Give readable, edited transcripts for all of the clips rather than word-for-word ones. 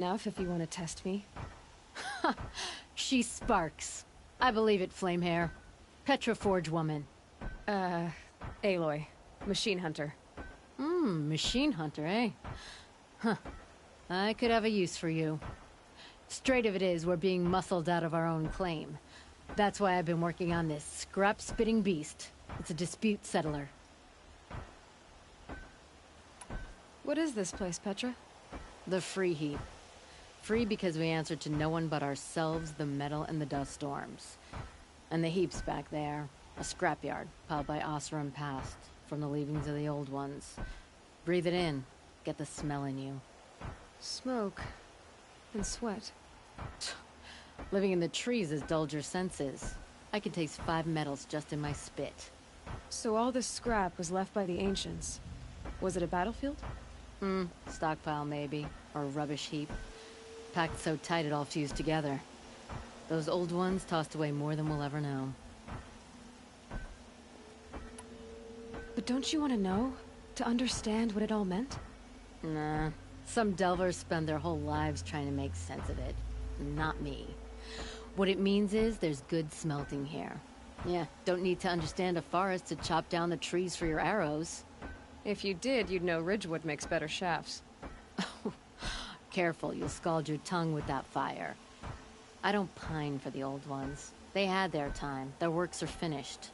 enough if you want to test me. She sparks. I believe it, Flamehair. Petra Foregewoman. Aloy. Machine hunter. Machine hunter, eh? Huh. I could have a use for you. Straight of it is, we're being muscled out of our own claim. That's why I've been working on this scrap-spitting beast. It's a dispute settler. What is this place, Petra? The Free Heap. Free because we answer to no one but ourselves, the metal, and the dust storms. And the heap's back there. A scrapyard, piled by Osaram past, from the leavings of the old ones. Breathe it in. Get the smell in you. Smoke. And sweat. Living in the trees has dulled your senses. I can taste 5 metals just in my spit. So all this scrap was left by the ancients. Was it a battlefield? Stockpile maybe, or a rubbish heap. Packed so tight it all fused together. Those old ones tossed away more than we'll ever know. But don't you want to know? To understand what it all meant? Nah. Some delvers spend their whole lives trying to make sense of it. Not me. What it means is there's good smelting here. Yeah, don't need to understand a forest to chop down the trees for your arrows. If you did, you'd know Ridgewood makes better shafts. Careful, you'll scald your tongue with that fire. I don't pine for the old ones. They had their time. Their works are finished.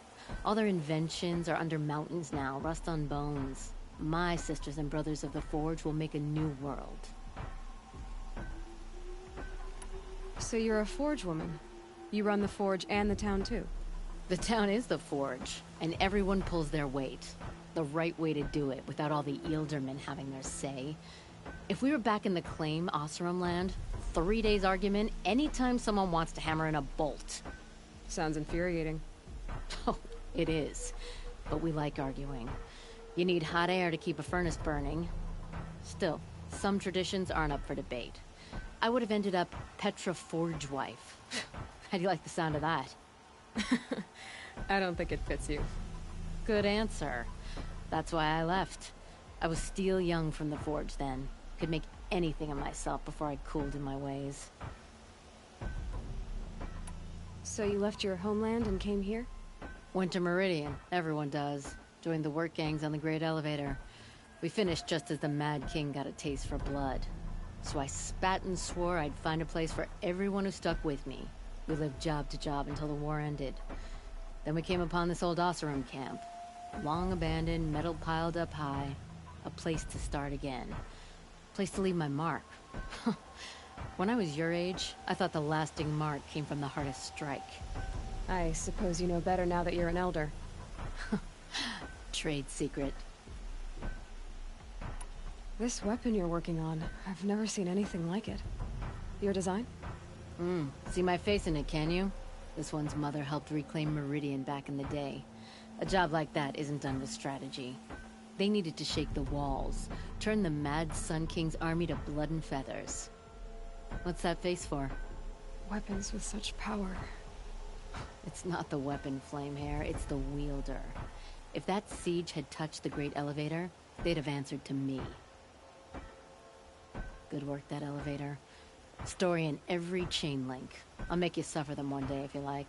All their inventions are under mountains now, rust on bones. My sisters and brothers of the Forge will make a new world. So you're a Forge woman. You run the Forge and the town too. The town is the Forge, and everyone pulls their weight. The right way to do it, without all the Ealdermen having their say. If we were back in the claim, Osaram land, 3 days argument anytime someone wants to hammer in a bolt. Sounds infuriating. Oh, it is. But we like arguing. You need hot air to keep a furnace burning. Still, some traditions aren't up for debate. I would have ended up Petra Forgewife. How do you like the sound of that? I don't think it fits you. Good answer. That's why I left. I was steel young from the Forge then. Could make anything of myself before I cooled in my ways. So you left your homeland and came here? Went to Meridian. Everyone does. Joined the work gangs on the Great Elevator. We finished just as the Mad King got a taste for blood. So I spat and swore I'd find a place for everyone who stuck with me. We lived job to job until the war ended. Then we came upon this old Osaram camp. Long abandoned, metal piled up high. A place to start again. Place to leave my mark. When I was your age, I thought the lasting mark came from the hardest strike. I suppose you know better now that you're an elder. Trade secret. This weapon you're working on, I've never seen anything like it. Your design? See my face in it, can you? This one's mother helped reclaim Meridian back in the day. A job like that isn't done with strategy. They needed to shake the walls, turn the Mad Sun King's army to blood and feathers. What's that face for? Weapons with such power. It's not the weapon, Flamehair, it's the wielder. If that siege had touched the Great Elevator, they'd have answered to me. Good work, that elevator. Story in every chain link. I'll make you suffer them one day if you like.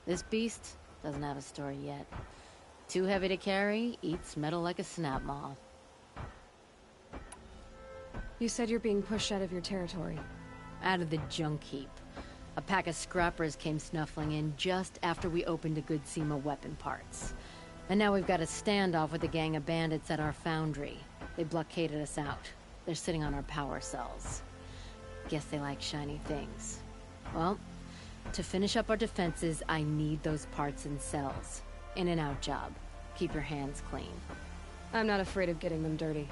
This beast doesn't have a story yet. Too heavy to carry, eats metal like a snap maw. You said you're being pushed out of your territory. Out of the junk heap. A pack of scrappers came snuffling in just after we opened a good seam of weapon parts. And now we've got a standoff with a gang of bandits at our foundry. They blockaded us out. They're sitting on our power cells. Guess they like shiny things. Well, to finish up our defenses, I need those parts and cells. In and out job. Keep your hands clean. I'm not afraid of getting them dirty.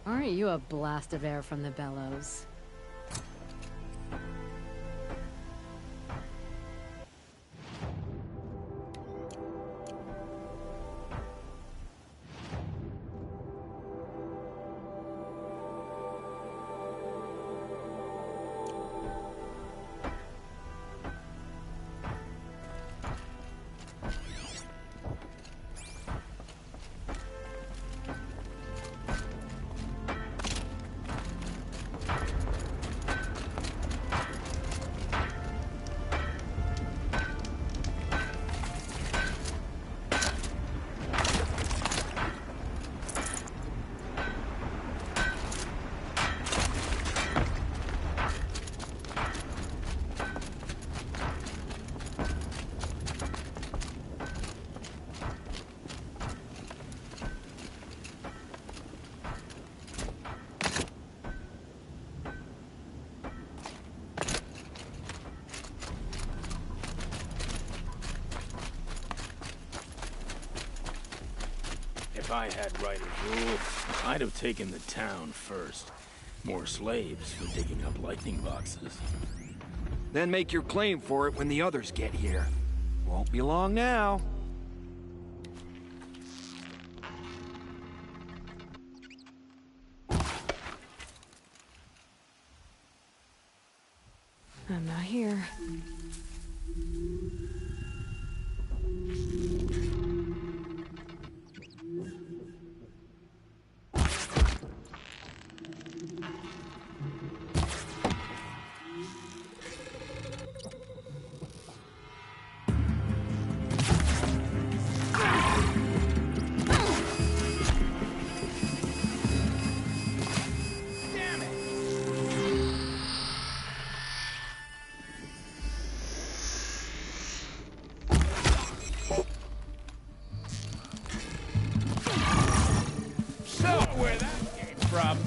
Aren't you a blast of air from the bellows? I had right of rule, I'd have taken the town first. More slaves for digging up lightning boxes. Then make your claim for it when the others get here. Won't be long now. I'm not here. Where that came from?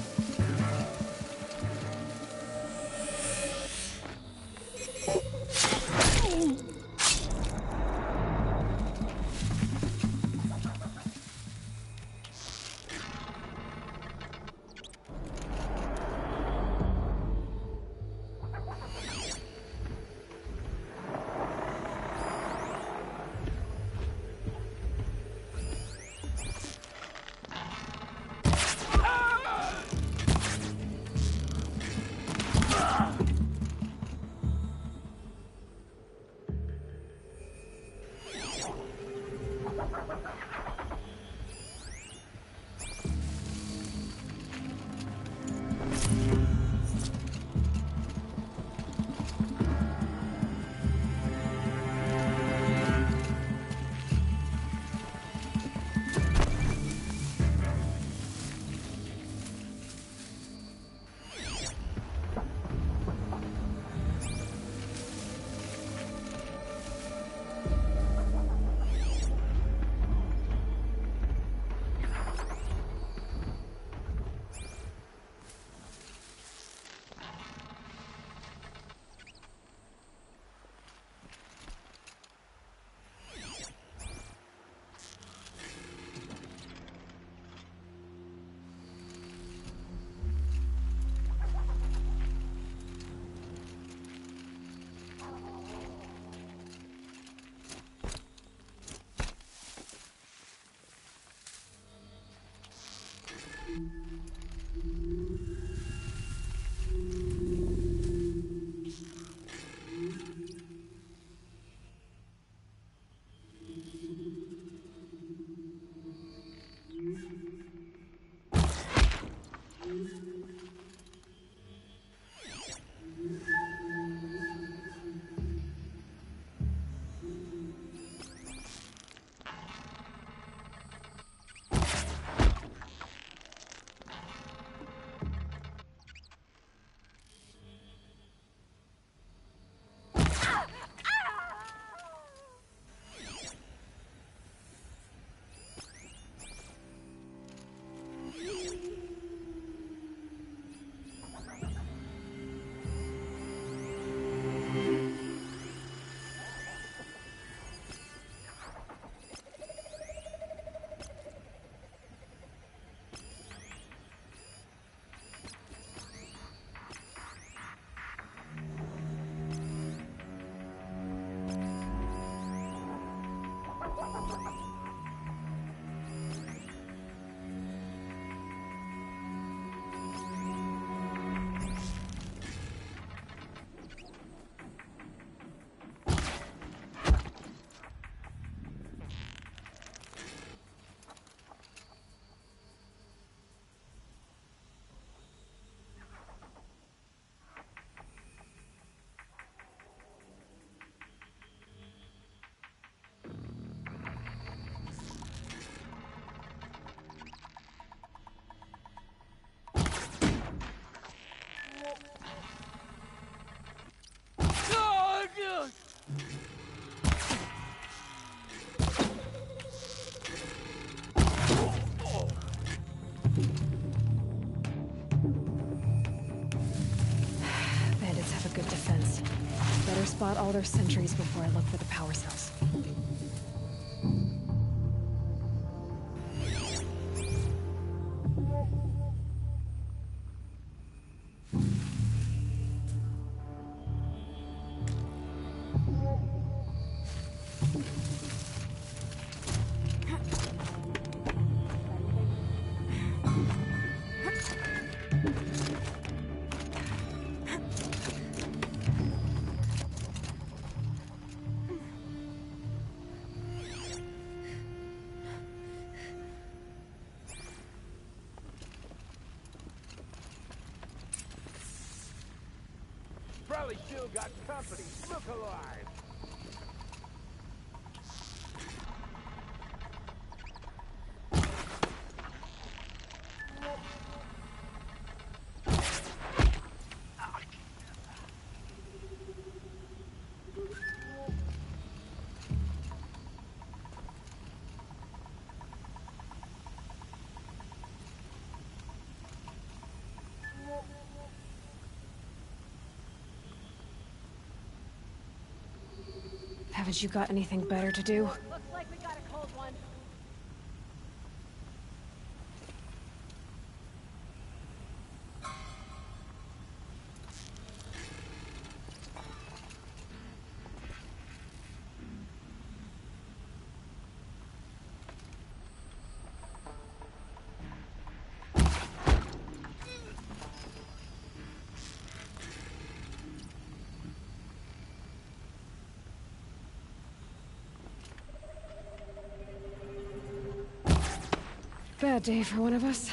Spot all their sentries before I look for the power cells. Charlie still got company. Look alive. Haven't you got anything better to do? Looks like we got a cold one. Bad day for one of us.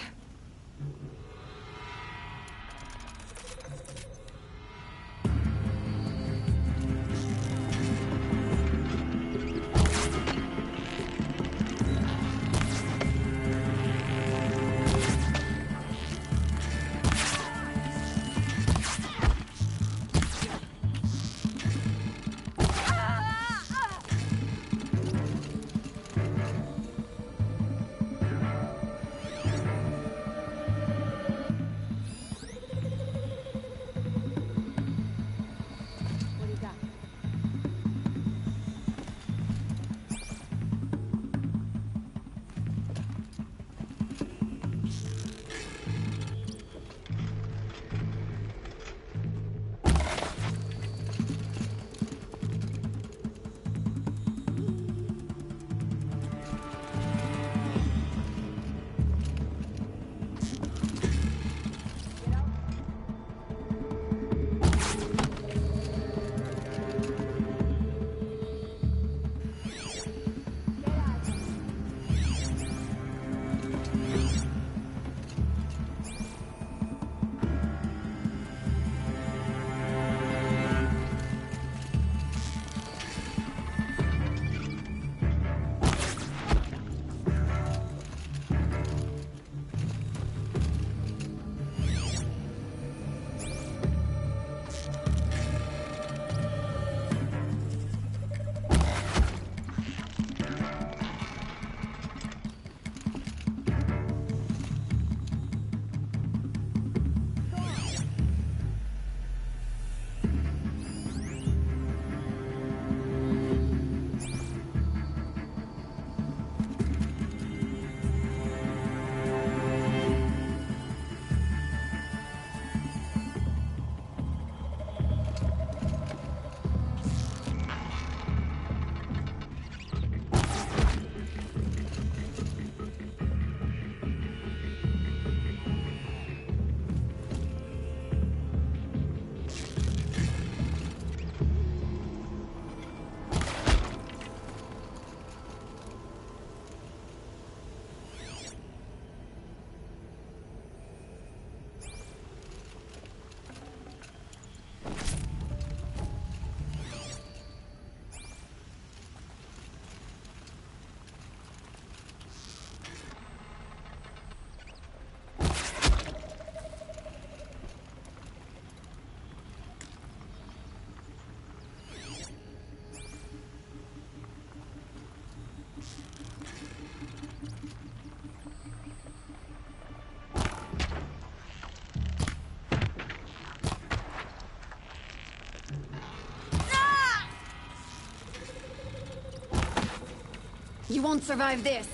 You won't survive this!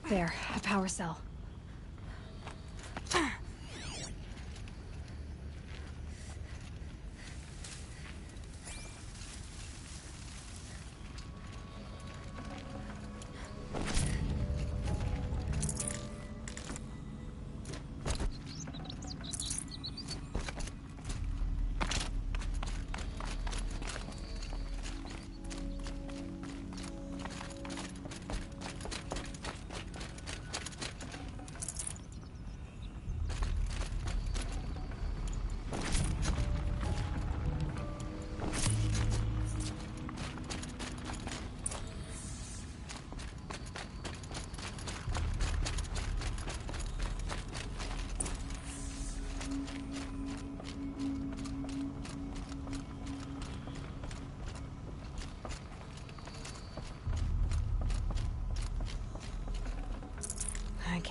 There, a power cell.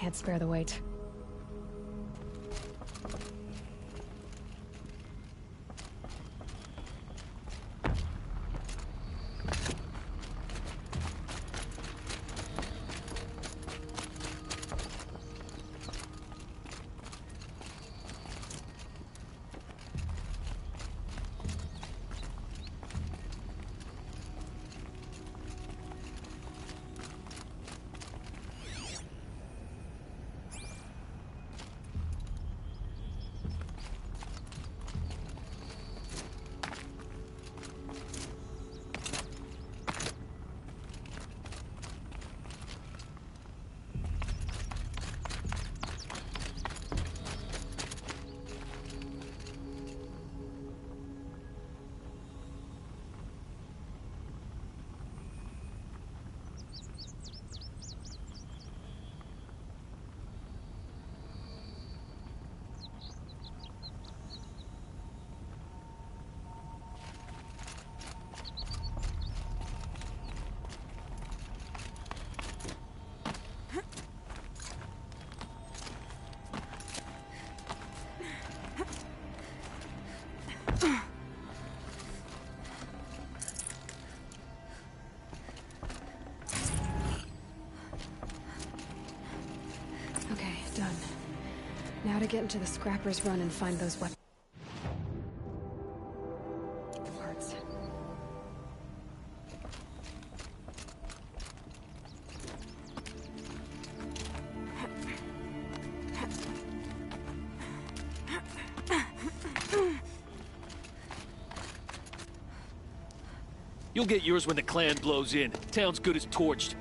can't spare the weight. Done. Now to get into the scrapper's run and find those weapons. Parts. You'll get yours when the clan blows in. Town's good as torched.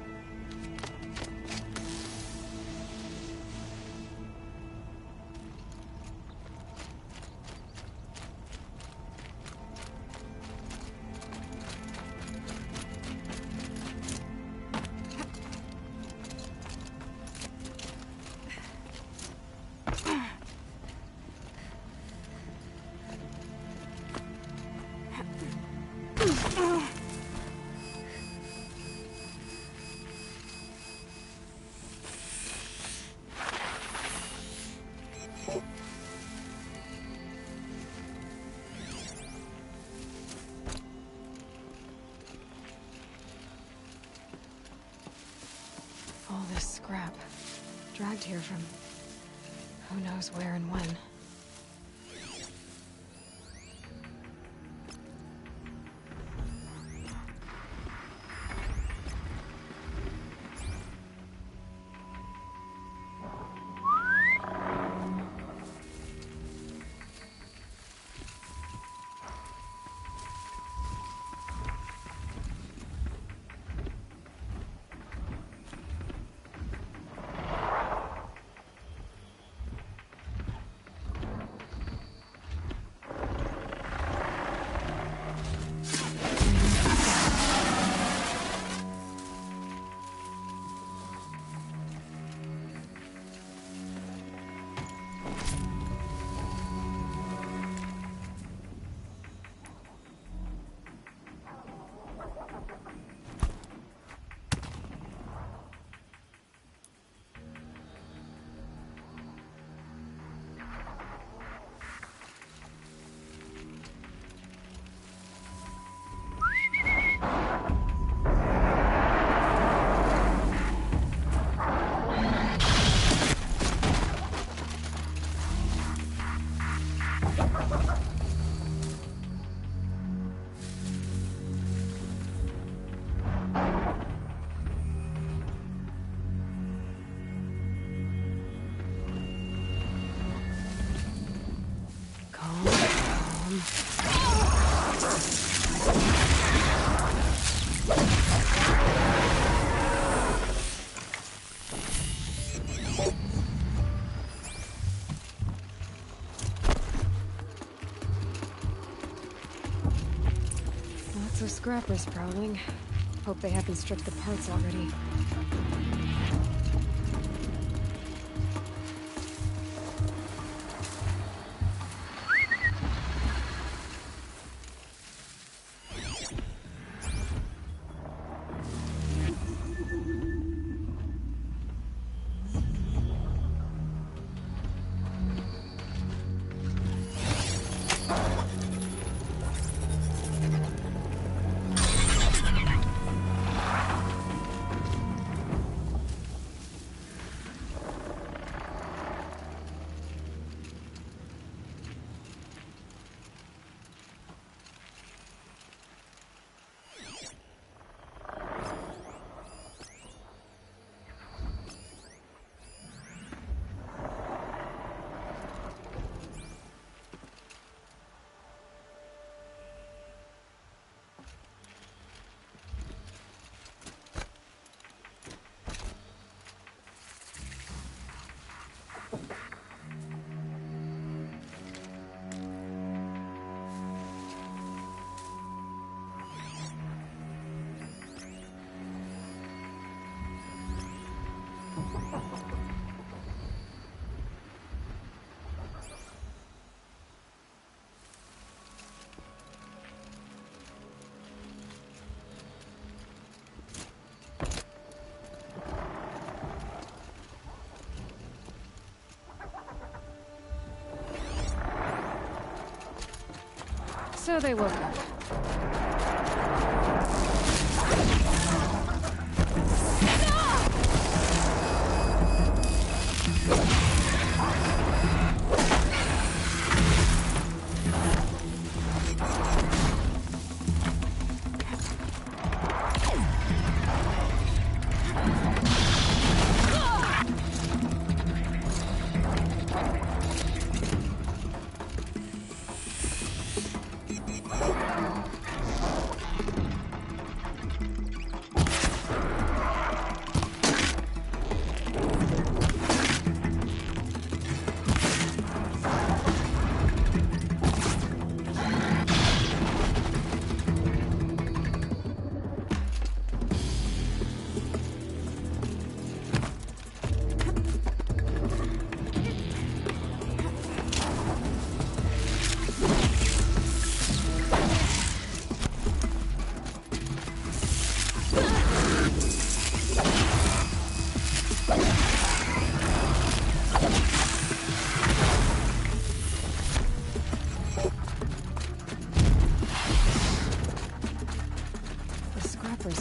All this scrap. Dragged here from who knows where and when. Lots of scrappers prowling. Hope they haven't stripped the parts already. So they woke up.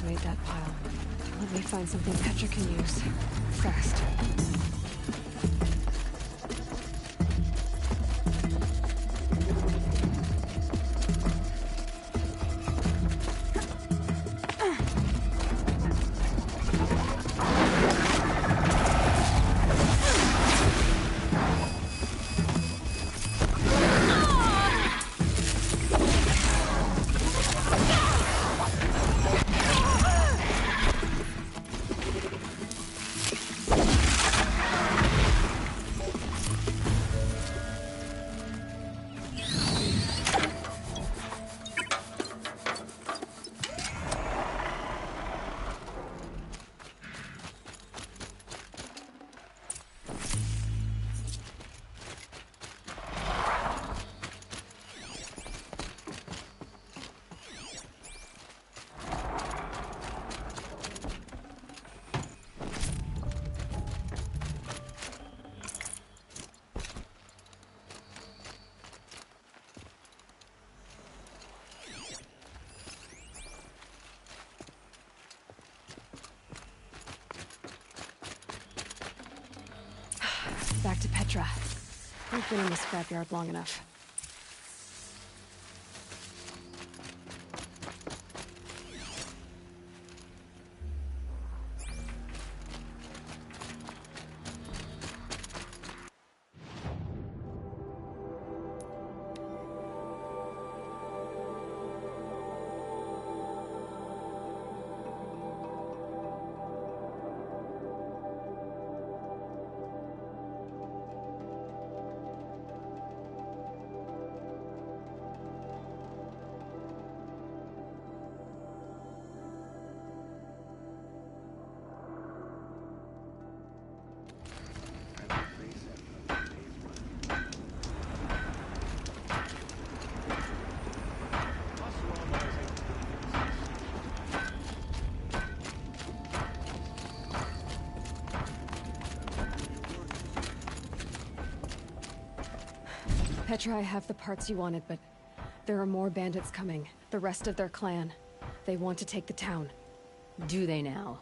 Made that pile. Let me find something Petra can use. Fast. Back to Petra. We've been in the scrapyard long enough. Petra, I have the parts you wanted, but there are more bandits coming. The rest of their clan. They want to take the town. Do they now?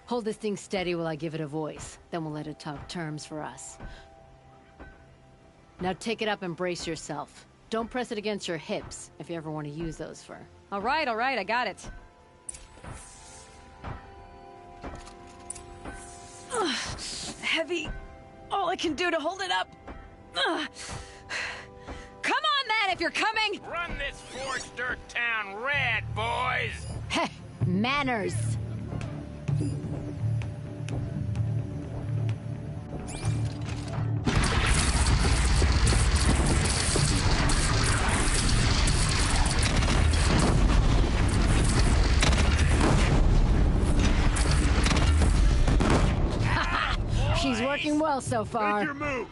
Hold this thing steady while I give it a voice. Then we'll let it talk terms for us. Now take it up and brace yourself. Don't press it against your hips, if you ever want to use those for... All right, I got it. Heavy. All I can do to hold it up. Come on, then, if you're coming! Run this forged dirt town red, boys! Heh! Manners! Strategy's working well so far. Make your move!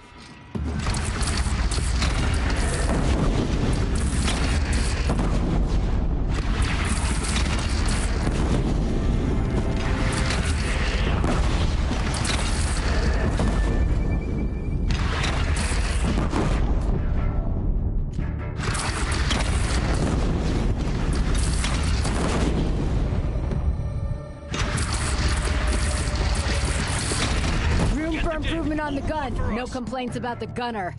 Improvement on the gun. No complaints about the gunner.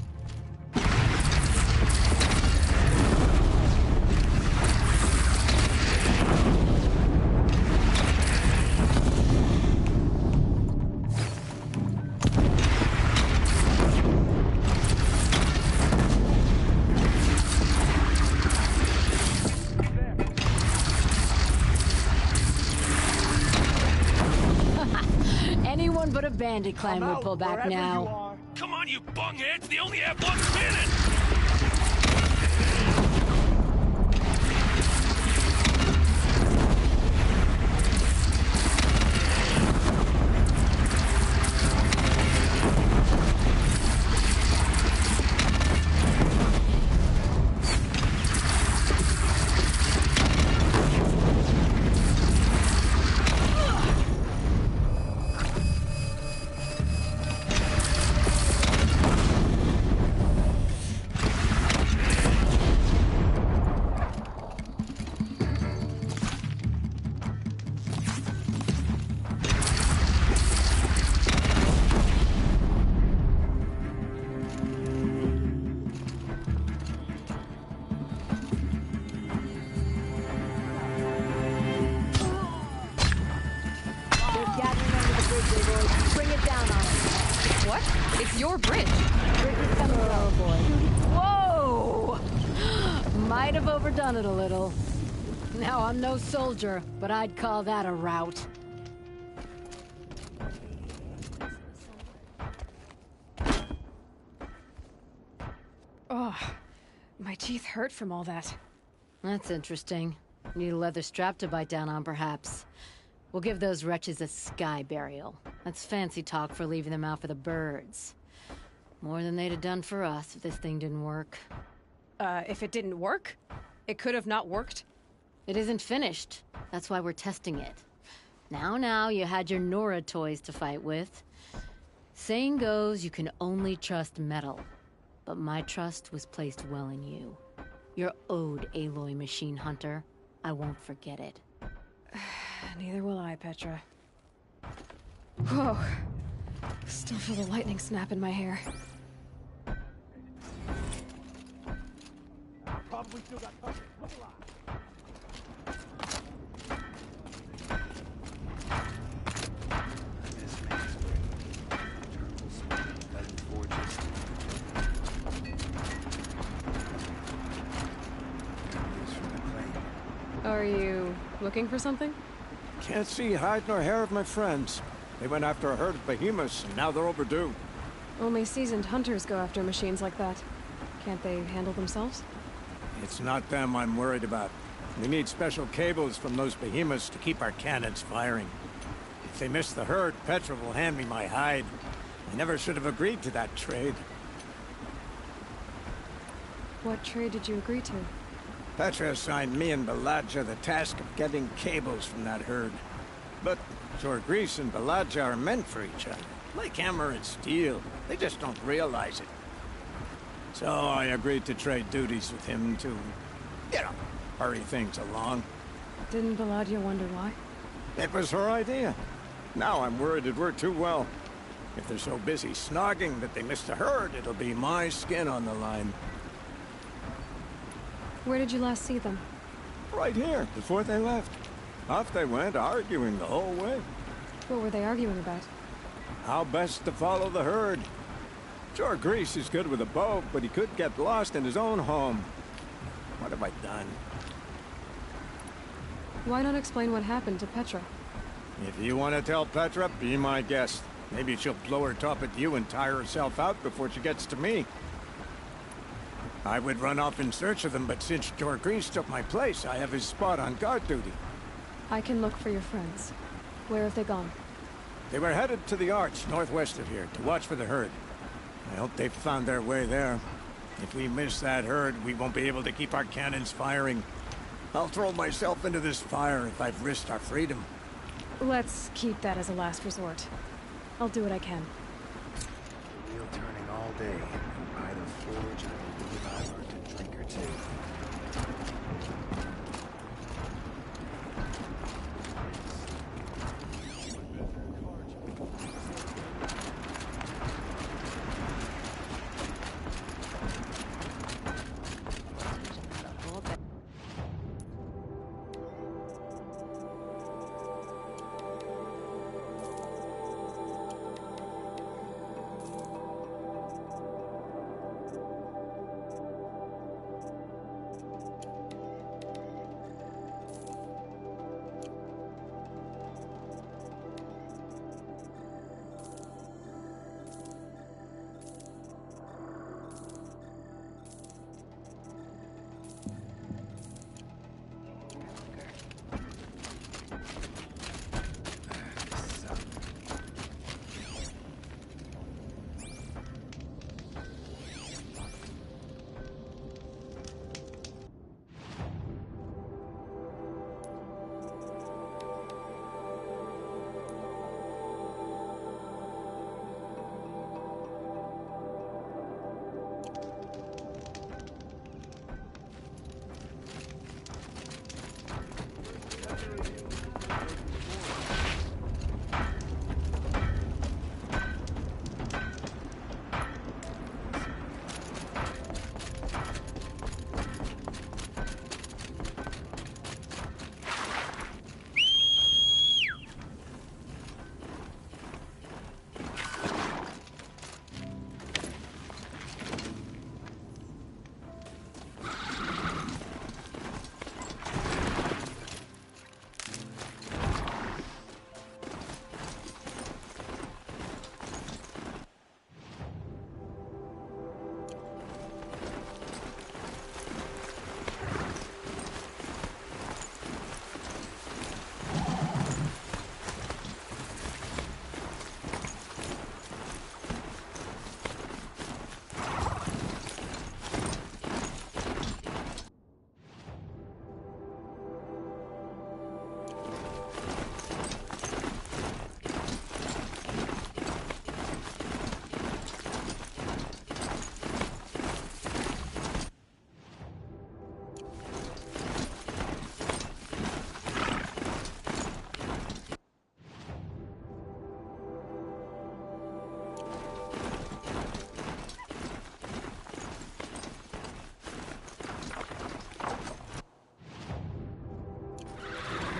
Anyone but a bandit clan would pull back now. Come on, you bungheads! They only have 1 minute! Your bridge. Oh boy. Whoa! Might have overdone it a little. Now, I'm no soldier, but I'd call that a rout. Oh, my teeth hurt from all that. That's interesting. Need a leather strap to bite down on, perhaps. We'll give those wretches a sky burial. That's fancy talk for leaving them out for the birds. More than they'd have done for us if this thing didn't work. If it didn't work? It could have not worked? It isn't finished. That's why we're testing it. Now, you had your Nora toys to fight with. Saying goes, you can only trust metal. But my trust was placed well in you. You're owed, Aloy Machine Hunter. I won't forget it. Neither will I, Petra. Whoa. Still feel the lightning snap in my hair. Probably still got cover. Look alive. This man's Are you looking for something? Can't see hide nor hair of my friends. They went after a herd of behemoths, and now they're overdue. Only seasoned hunters go after machines like that. Can't they handle themselves? It's not them I'm worried about. We need special cables from those behemoths to keep our cannons firing. If they miss the herd, Petra will hand me my hide. I never should have agreed to that trade. What trade did you agree to? Petra assigned me and Baladja the task of getting cables from that herd. But Jorgris and Baladja are meant for each other. Like hammer and steel. They just don't realize it. So I agreed to trade duties with him to, hurry things along. Didn't Baladja wonder why? It was her idea. Now I'm worried it worked too well. If they're so busy snogging that they miss the herd, it'll be my skin on the line. Where did you last see them? Right here, before they left. Off they went, arguing the whole way. What were they arguing about? How best to follow the herd. Jorgris is good with a bow, but he could get lost in his own home. What have I done? Why not explain what happened to Petra? If you want to tell Petra, be my guest. Maybe she'll blow her top at you and tire herself out before she gets to me. I would run off in search of them, but since Jorgris took my place, I have his spot on guard duty. I can look for your friends. Where have they gone? They were headed to the arch northwest of here to watch for the herd. I hope they've found their way there. If we miss that herd, we won't be able to keep our cannons firing. I'll throw myself into this fire if I've risked our freedom. Let's keep that as a last resort. I'll do what I can. Wheel turning all day. By the forge, I believe I learned a drink or two.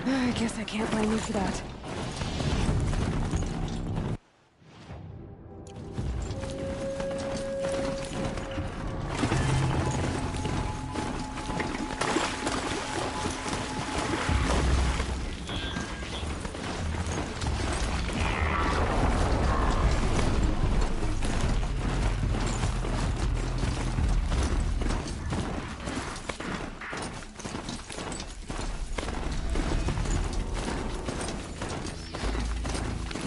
I guess I can't blame you for that.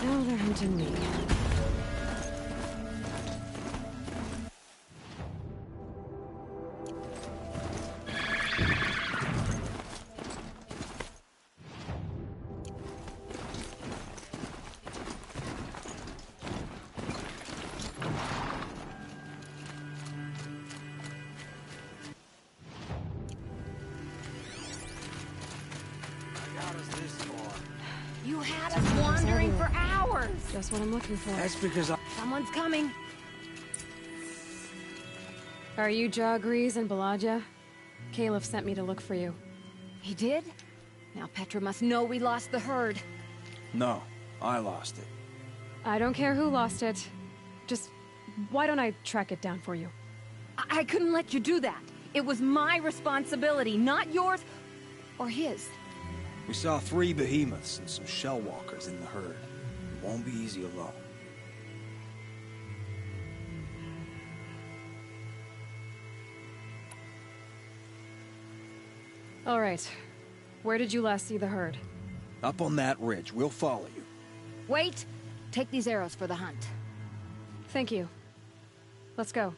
Now they're hunting me. You had us wandering for hours! Just what I'm looking for. That's because I... Someone's coming. Are you Jagrees and Balaja? Caliph sent me to look for you. He did? Now Petra must know we lost the herd. No, I lost it. I don't care who lost it. Just, why don't I track it down for you? I couldn't let you do that. It was my responsibility, not yours or his. We saw 3 behemoths and some shell walkers in the herd. It won't be easy alone. All right. Where did you last see the herd? Up on that ridge. We'll follow you. Wait! Take these arrows for the hunt. Thank you. Let's go.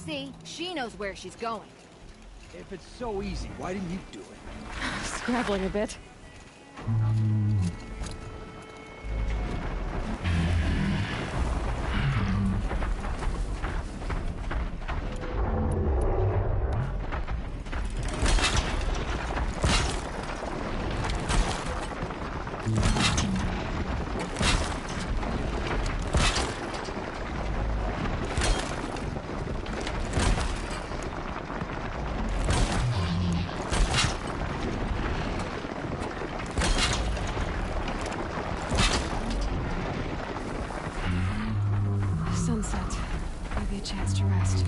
See? She knows where she's going. If it's so easy, why didn't you do it? Scrabbling a bit. Sunset. Maybe a chance to rest.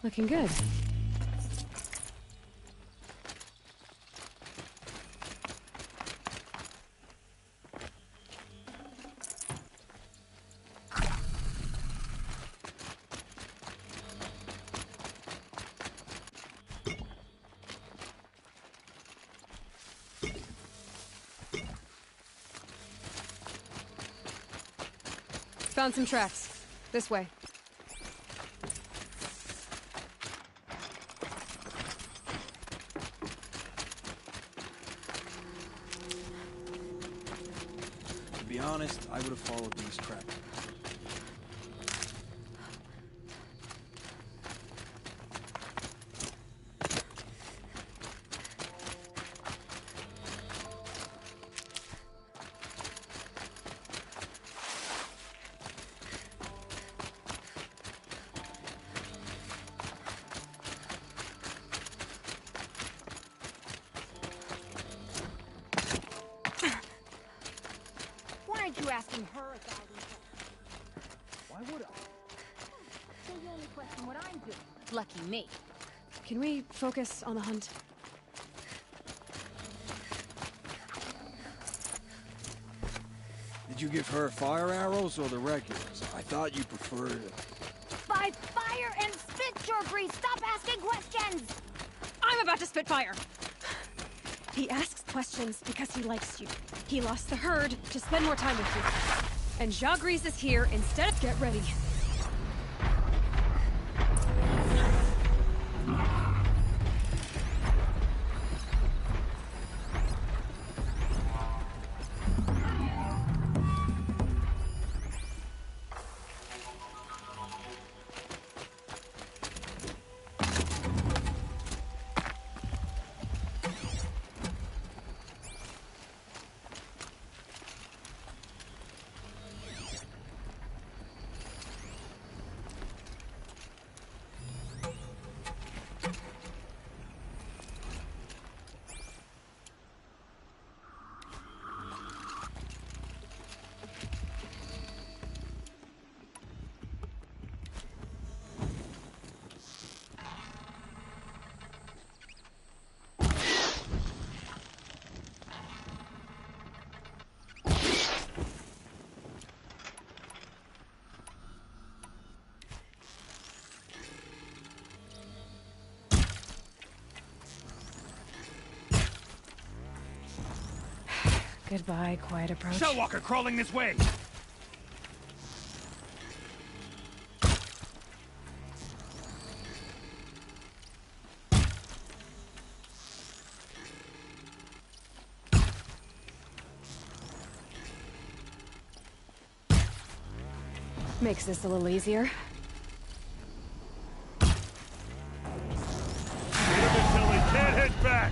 Looking good. Found some tracks. This way. To be honest, I would have followed these tracks. Why aren't you asking her 1,000 questions? Why would I? So you only question what I'm doing. Lucky me. Can we focus on the hunt? Did you give her fire arrows or the regulars? I thought you preferred... By fire and spit, your grease! Stop asking questions! I'm about to spit fire! He asks questions because he likes you. He lost the herd to spend more time with you. And Jagrees is here instead of get ready. Goodbye, quiet approach. Shellwalker crawling this way! Makes this a little easier. Can't hit back!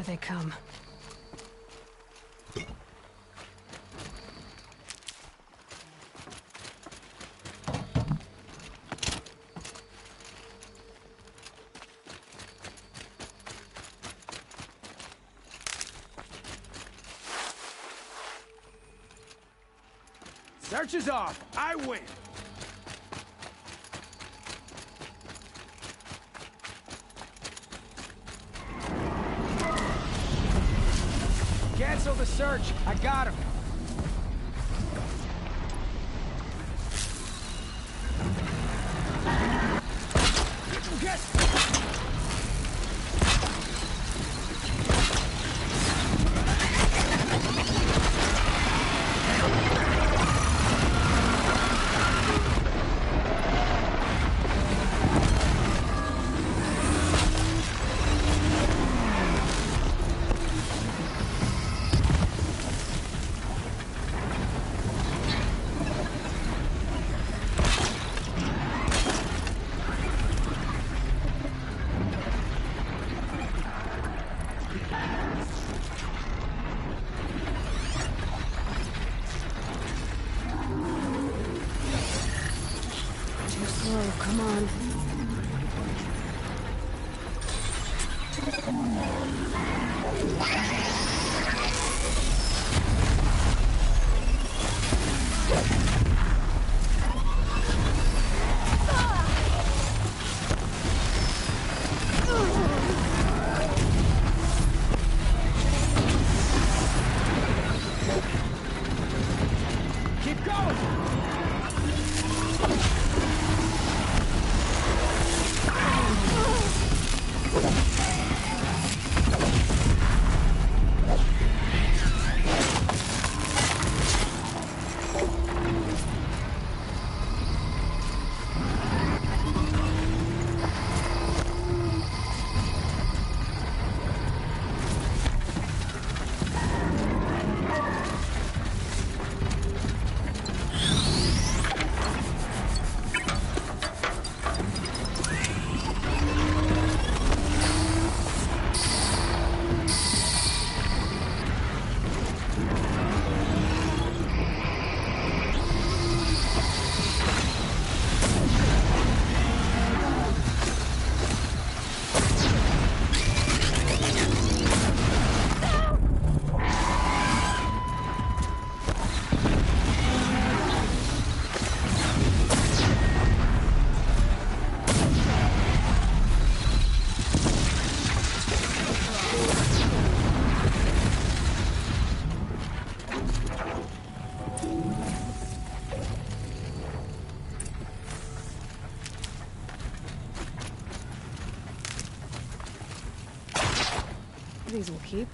Here they come. Search is off. I win. Cancel the search. I got him. Yes. Come on. Keep going. These will keep.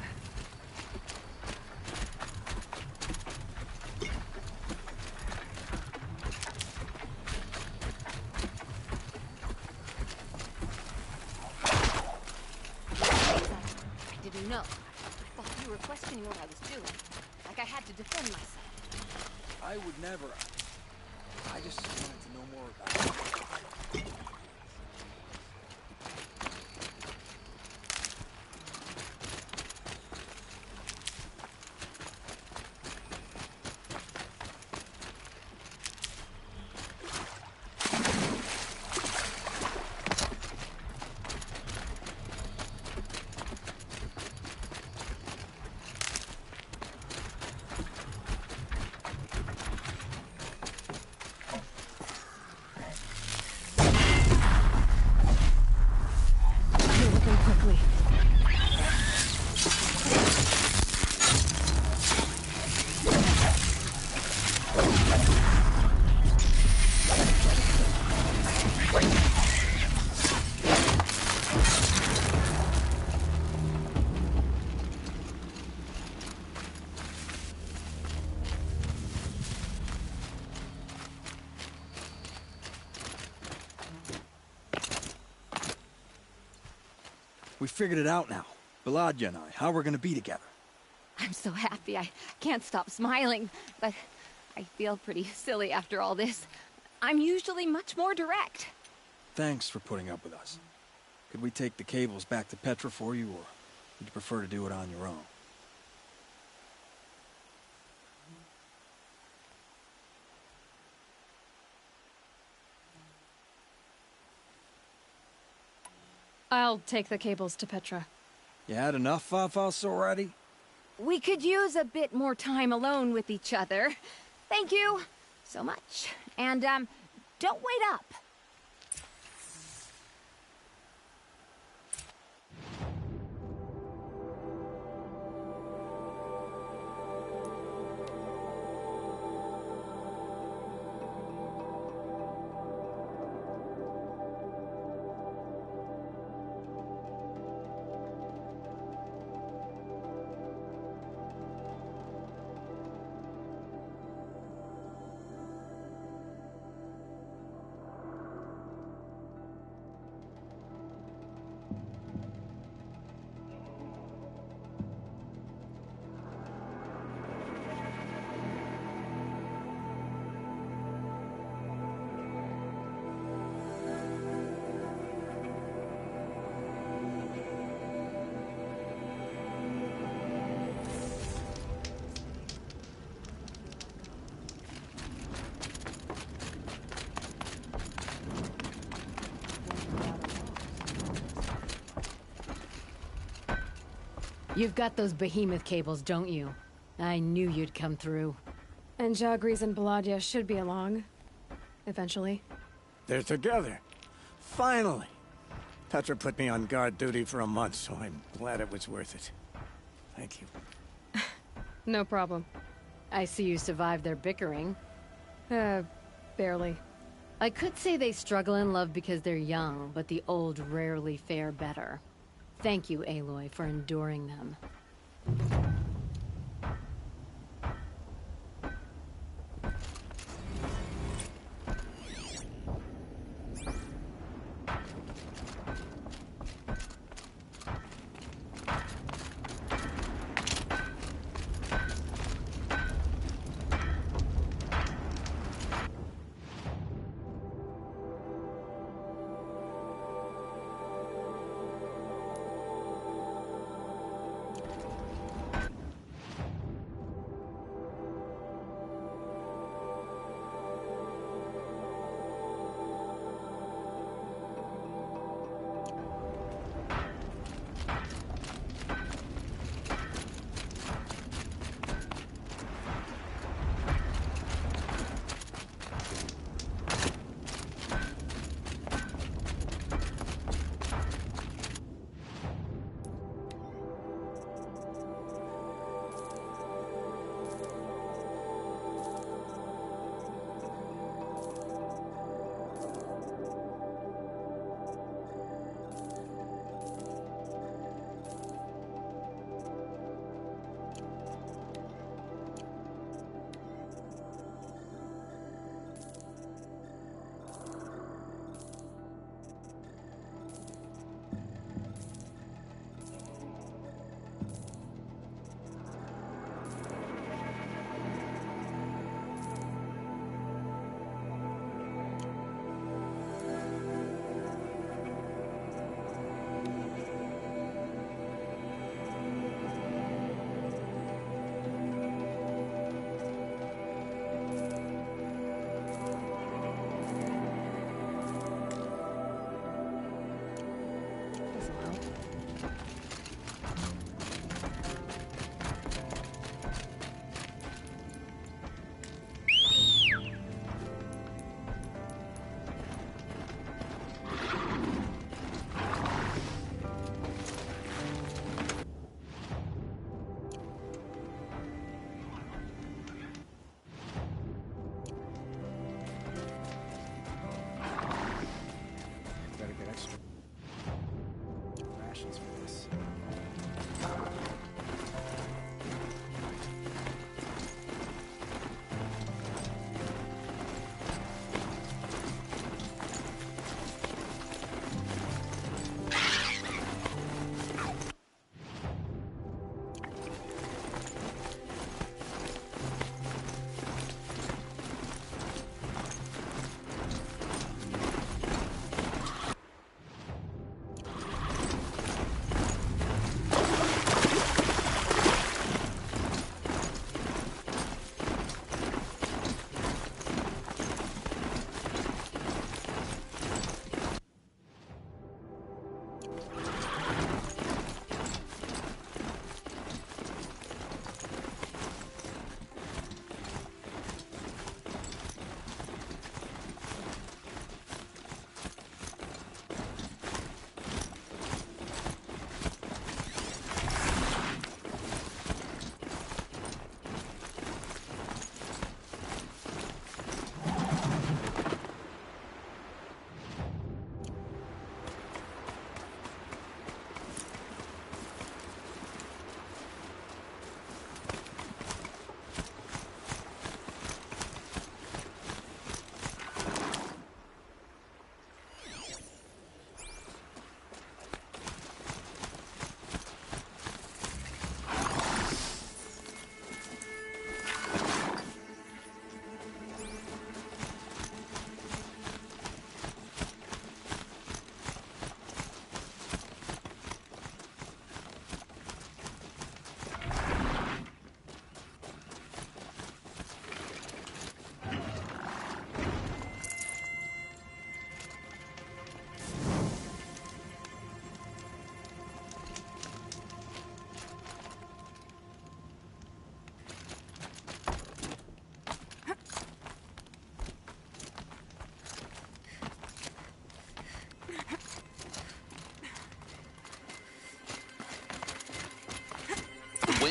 I didn't know. I thought you were questioning what I was doing. Like I had to defend myself. I would never. I just wanted to know more about it. We figured it out now. Baladja and I, how we're gonna be together. I'm so happy. I can't stop smiling, but I feel pretty silly after all this. I'm usually much more direct. Thanks for putting up with us. Could we take the cables back to Petra for you, or Would you prefer to do it on your own? I'll take the cables to Petra. You had enough Fafos already? We could use a bit more time alone with each other. Thank you so much. And, don't wait up. You've got those behemoth cables, don't you? I knew you'd come through. And Jagris and Baladia should be along. Eventually. They're together. Finally! Petra put me on guard duty for a month, so I'm glad it was worth it. Thank you. No problem. I see you survived their bickering. Barely. I could say they struggle in love because they're young, but the old rarely fare better. Thank you, Aloy, for enduring them.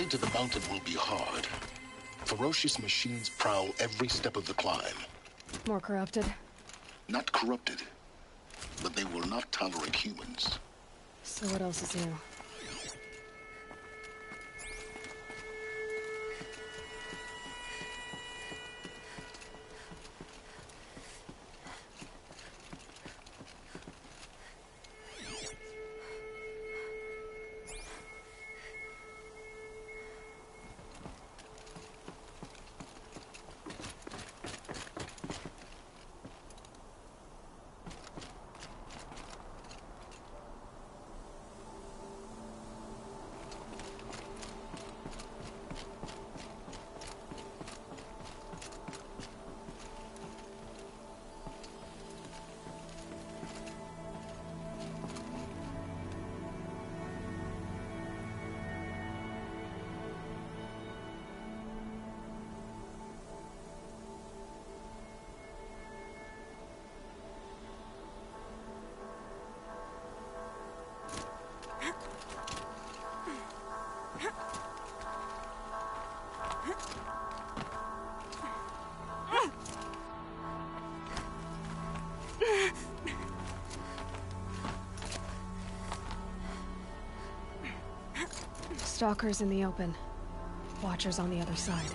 ascent to the mountain will be hard. Ferocious machines prowl every step of the climb. More corrupted? Not corrupted, but they will not tolerate humans. So what else is new? Stalkers in the open. Watchers on the other side.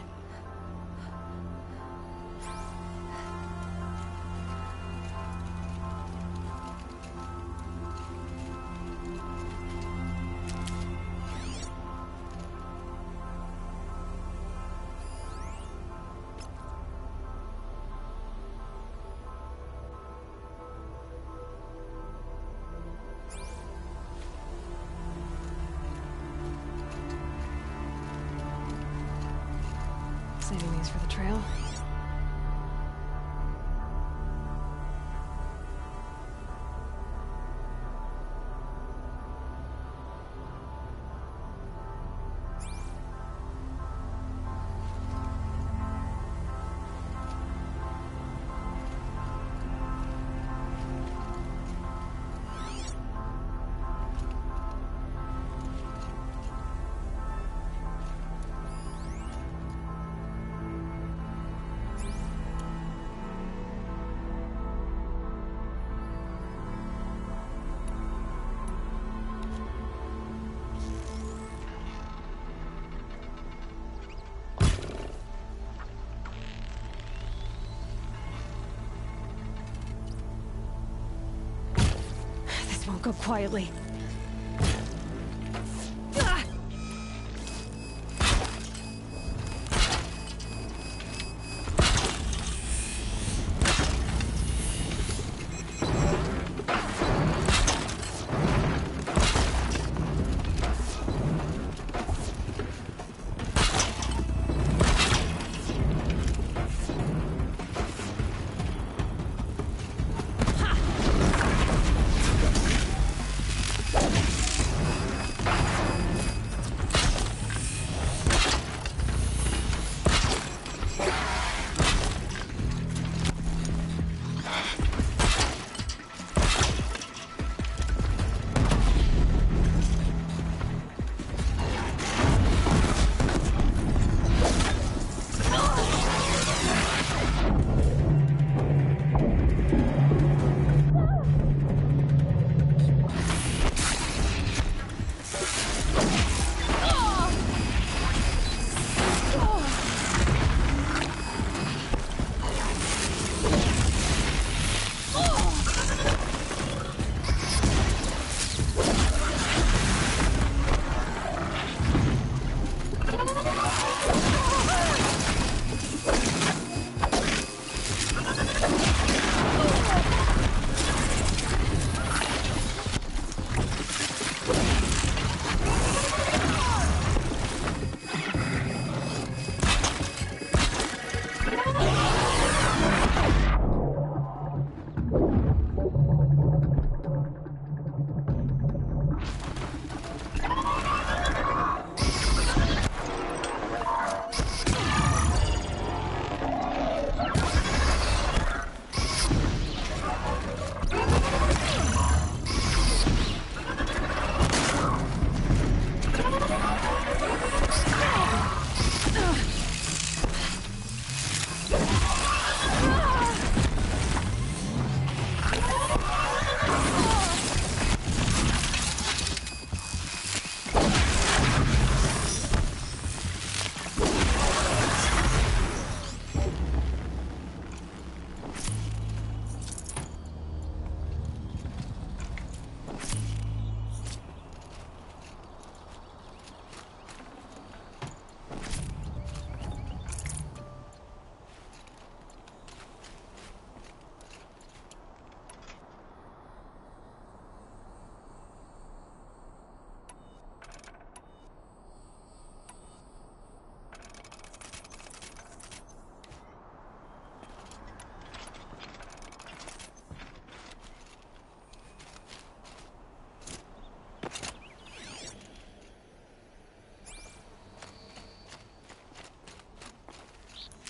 Saving these for the trail. Won't go quietly.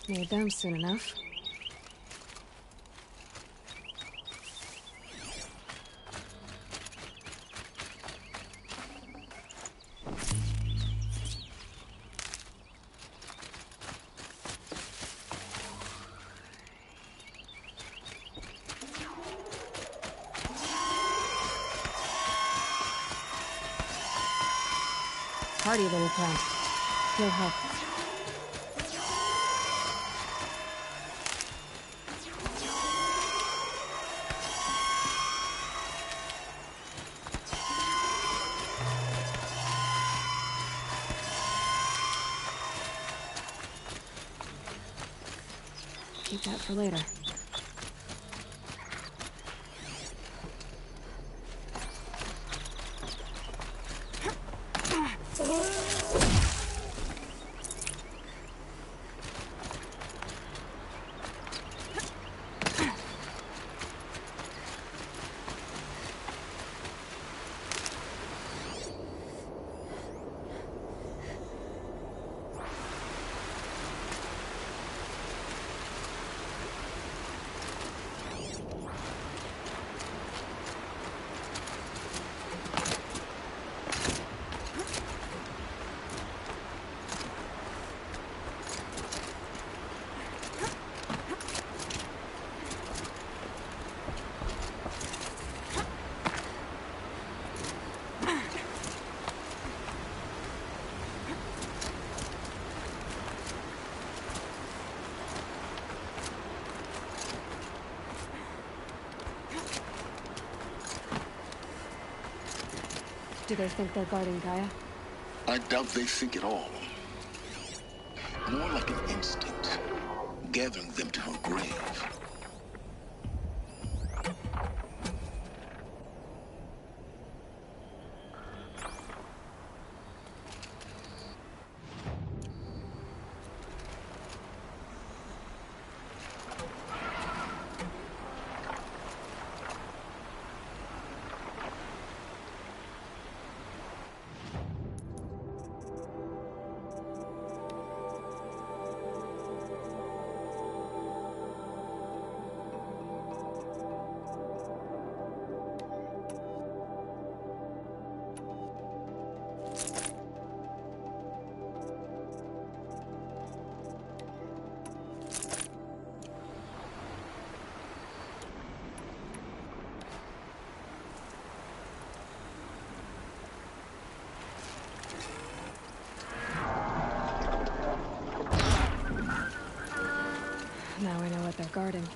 Need them soon enough. Hardy little plant. He'll help. Keep that for later. Do they think they're guarding Gaia? I doubt they think at all. More like an instinct, gathering them to her grave. Now I know what they're guarding.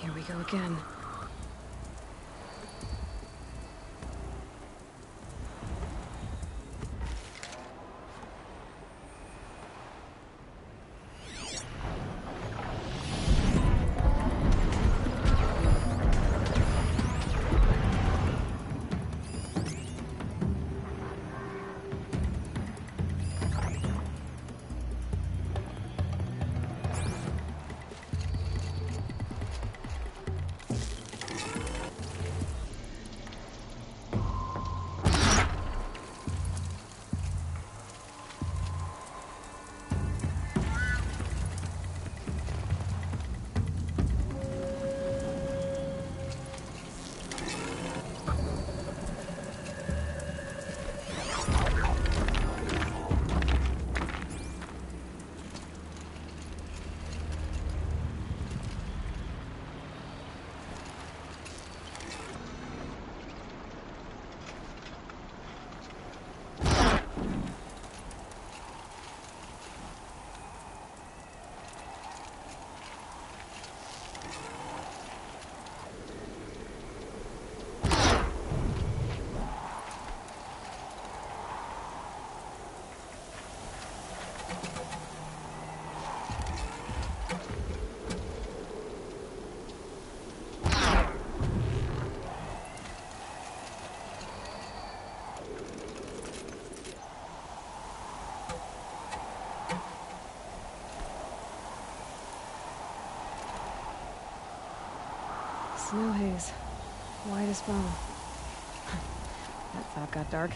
Here we go again. Snow haze. White as bone. That thought got dark.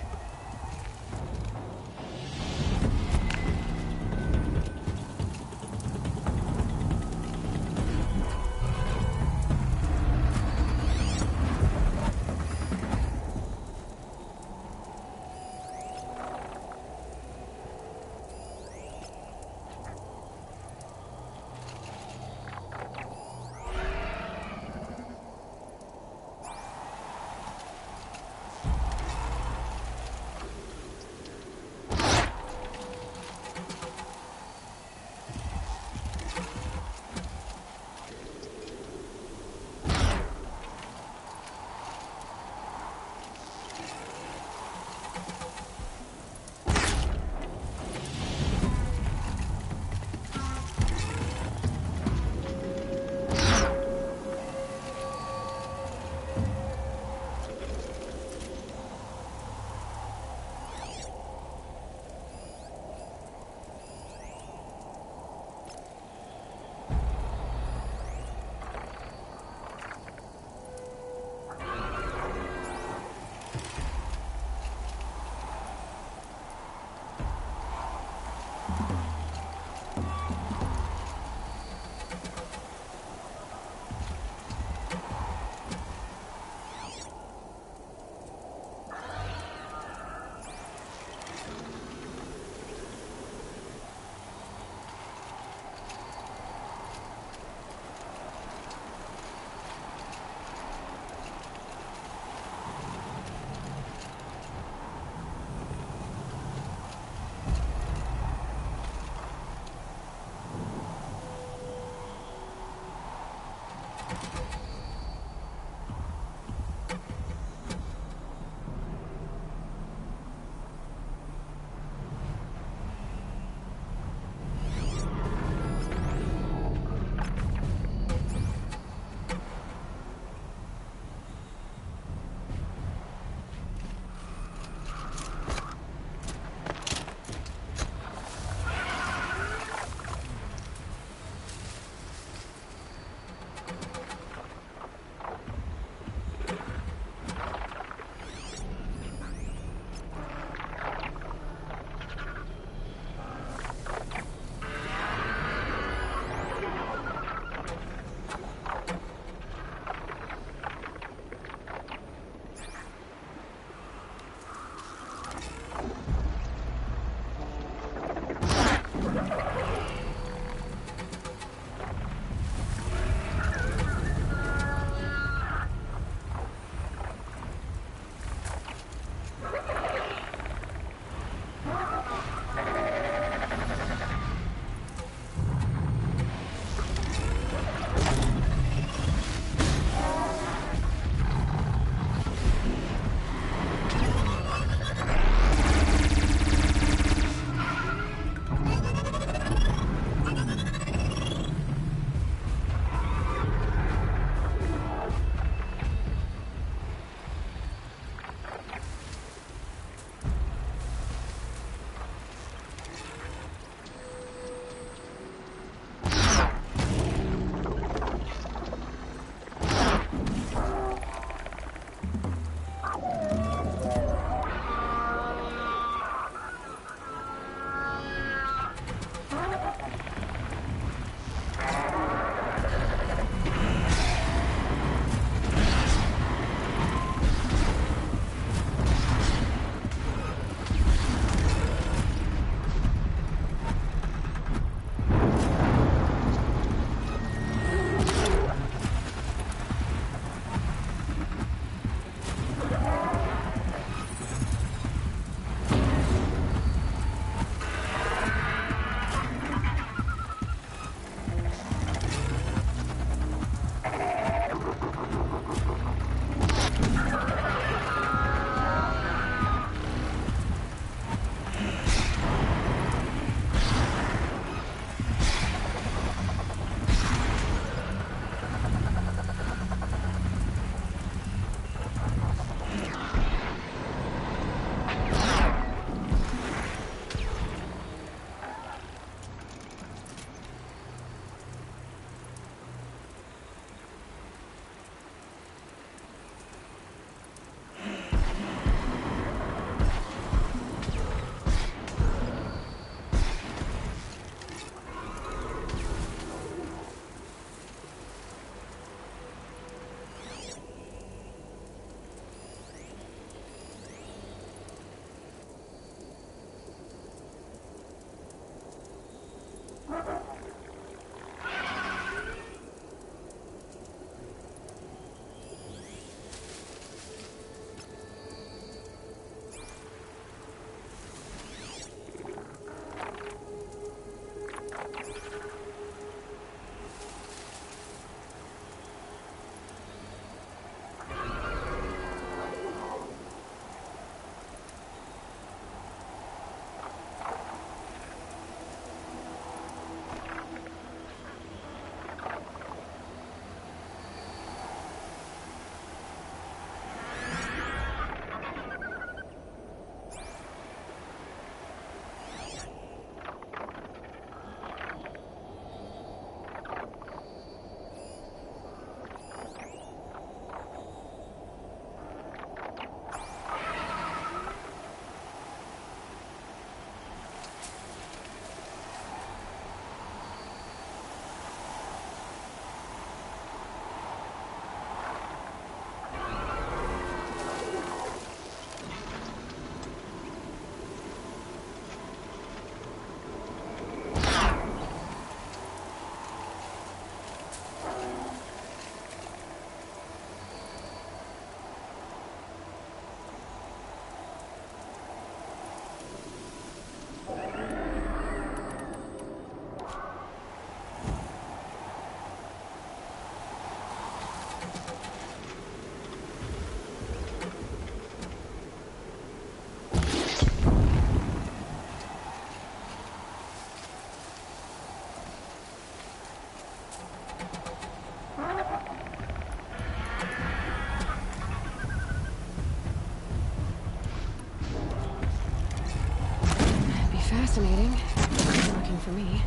for me.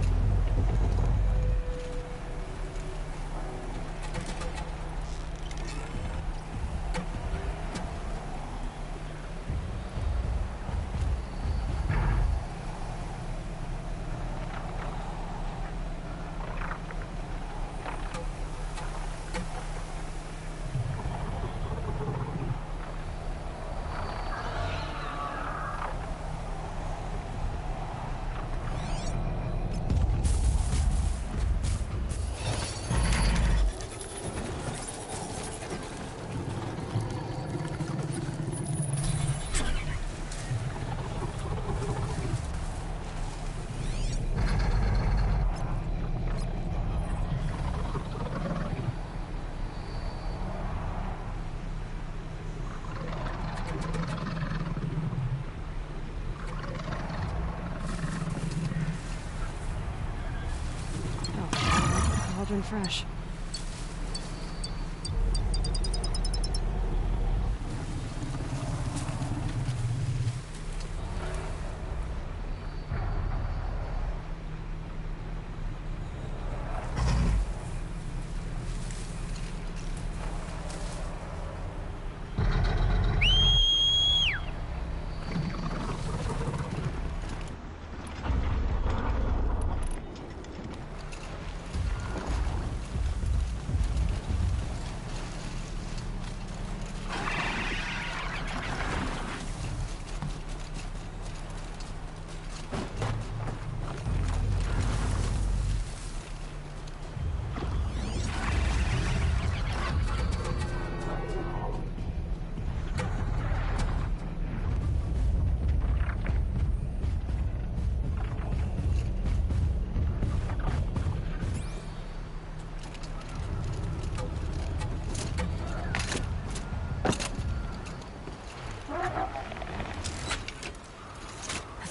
Cauldron fresh.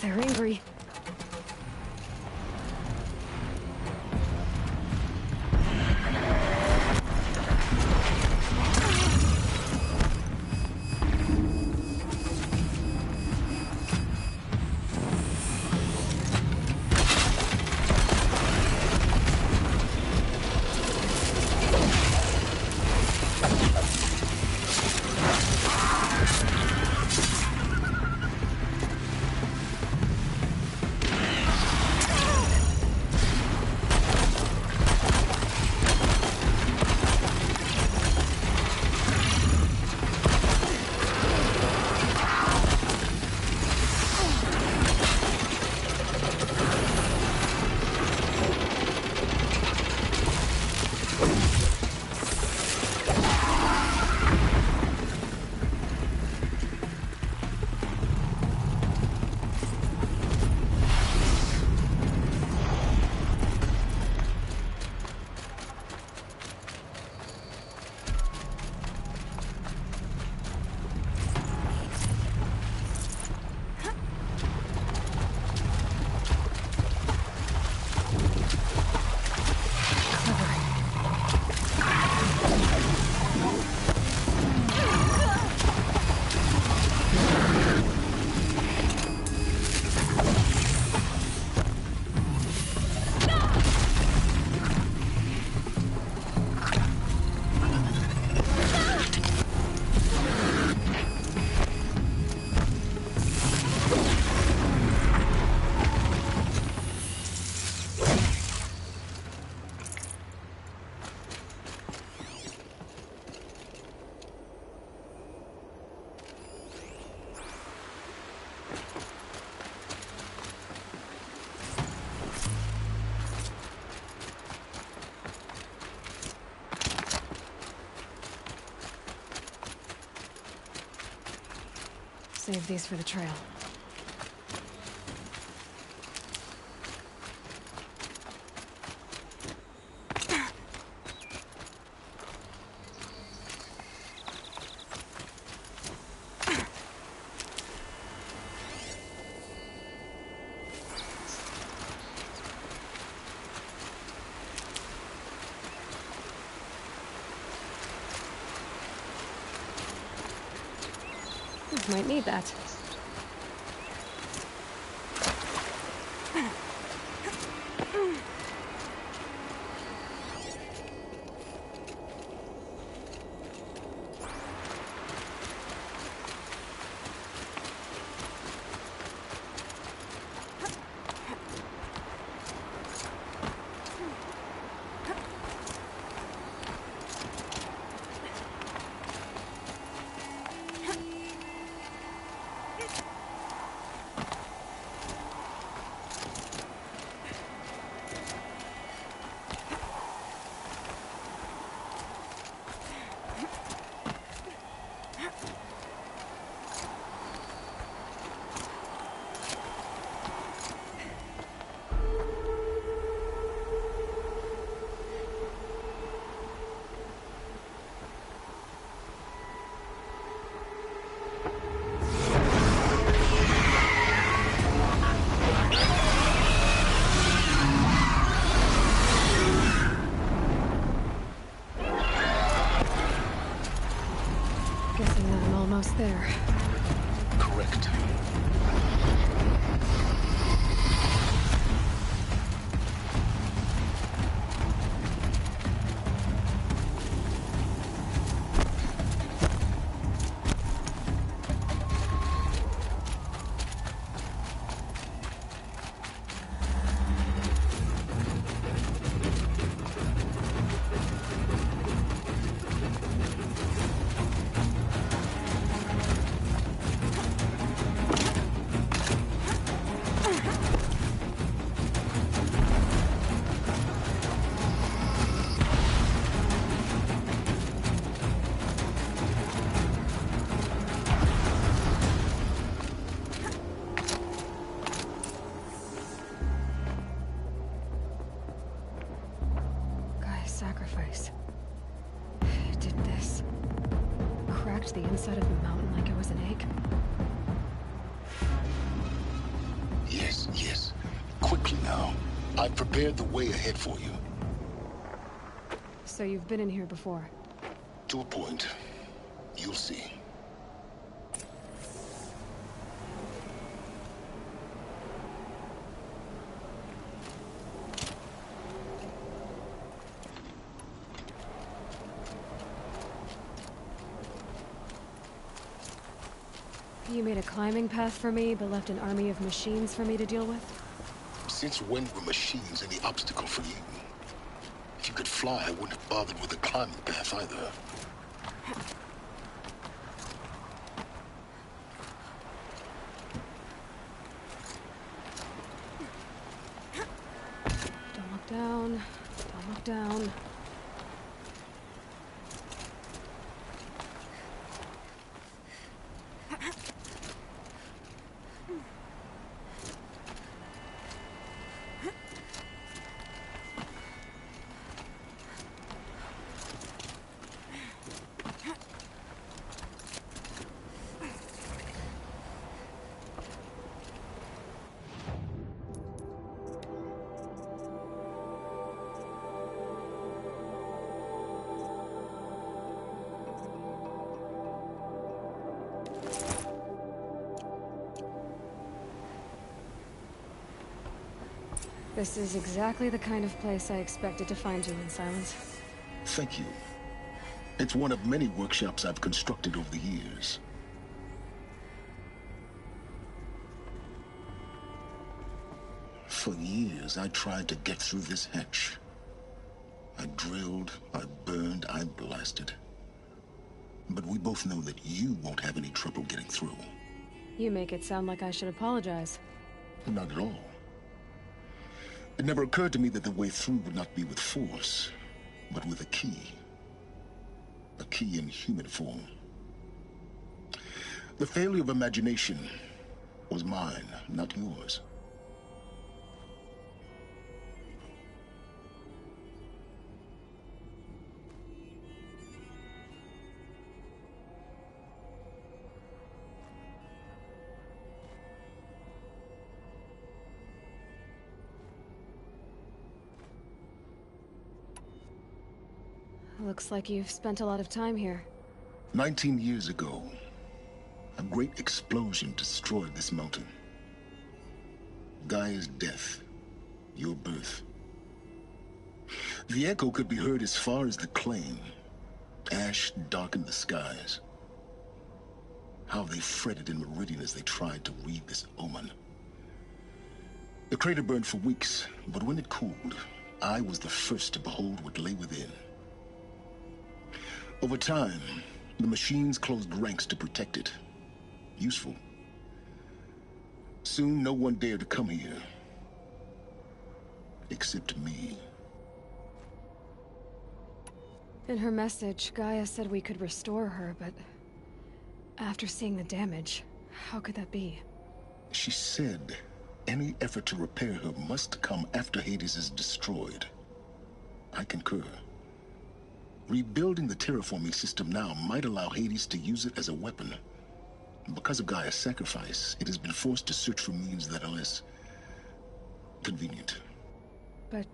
They're angry. Save these for the trail. Might need that. There. Correct. Sacrafice. It did this. Cracked the inside of the mountain like it was an egg. Yes, yes. Quickly now. I've prepared the way ahead for you. So you've been in here before? To a point. You'll see. You made a climbing path for me, but left an army of machines for me to deal with? Since when were machines any obstacle for you? If you could fly, I wouldn't have bothered with the climbing path either. Don't look down. Don't look down. This is exactly the kind of place I expected to find you in, Sylens. Thank you. It's one of many workshops I've constructed over the years. For years, I tried to get through this hatch. I drilled, I burned, I blasted. But we both know that you won't have any trouble getting through. You make it sound like I should apologize. Not at all. It never occurred to me that the way through would not be with force, but with a key. A key in human form. The failure of imagination was mine, not yours. Looks like you've spent a lot of time here. 19 years ago, a great explosion destroyed this mountain. Gaia's death, your birth. The echo could be heard as far as the claim. Ash darkened the skies. How they fretted in Meridian as they tried to read this omen. The crater burned for weeks, but when it cooled, I was the first to behold what lay within. Over time, the machines closed ranks to protect it. Useful. Soon, no one dared to come here. Except me. In her message, Gaia said we could restore her, but... after seeing the damage, how could that be? She said any effort to repair her must come after Hades is destroyed. I concur. Rebuilding the terraforming system now might allow Hades to use it as a weapon. Because of Gaia's sacrifice, it has been forced to search for means that are less convenient. But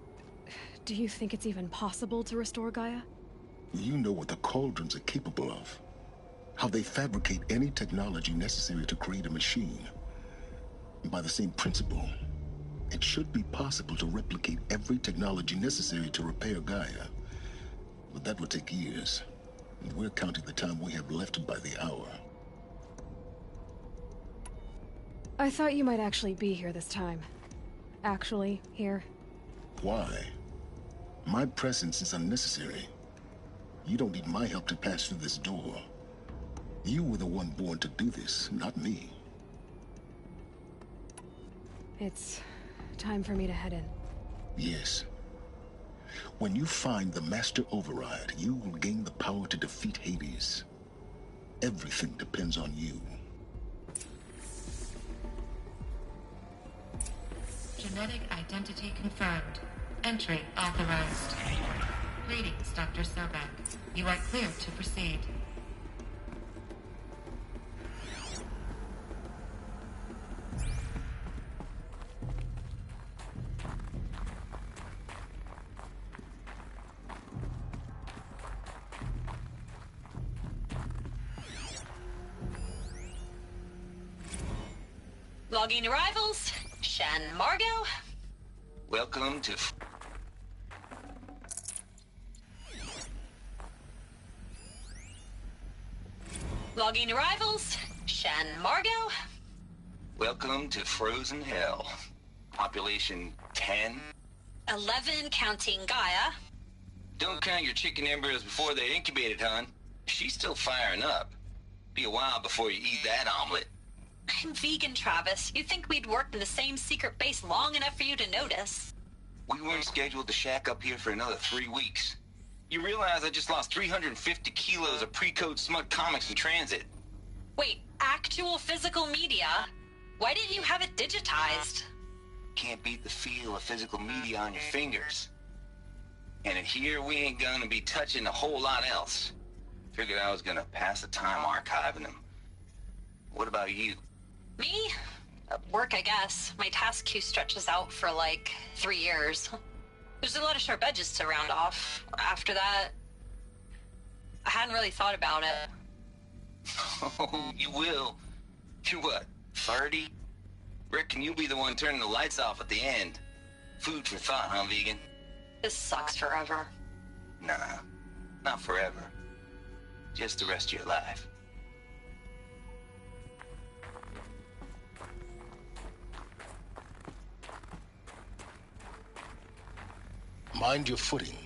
do you think it's even possible to restore Gaia? You know what the cauldrons are capable of. How they fabricate any technology necessary to create a machine. By the same principle, it should be possible to replicate every technology necessary to repair Gaia. But that would take years. And we're counting the time we have left by the hour. I thought you might actually be here this time. Actually, here. Why? My presence is unnecessary. You don't need my help to pass through this door. You were the one born to do this, not me. It's time for me to head in. Yes. When you find the Master Override, you will gain the power to defeat Hades. Everything depends on you. Genetic identity confirmed. Entry authorized. Greetings, Dr. Sobeck. You are clear to proceed. Logging arrivals. Shan Margot. Welcome to... Logging arrivals. Shan Margot. Welcome to Frozen Hell. Population 10. 11 counting Gaia. Don't count your chicken embryos before they're incubated, hon. She's still firing up. Be a while before you eat that omelet. I'm vegan, Travis. You'd think we'd worked in the same secret base long enough for you to notice. We weren't scheduled to shack up here for another 3 weeks. You realize I just lost 350 kilos of pre-code smut comics in transit. Wait, actual physical media? Why didn't you have it digitized? Can't beat the feel of physical media on your fingers. And in here, we ain't gonna be touching a whole lot else. Figured I was gonna pass the time archiving them. What about you? Me? Work, I guess. My task queue stretches out for like 3 years. There's a lot of sharp edges to round off. After that, I hadn't really thought about it. Oh, you will. You're what, 30? Reckon you'll be the one turning the lights off at the end. Food for thought, huh, vegan? This sucks forever. Nah, not forever. Just the rest of your life. Mind your footing.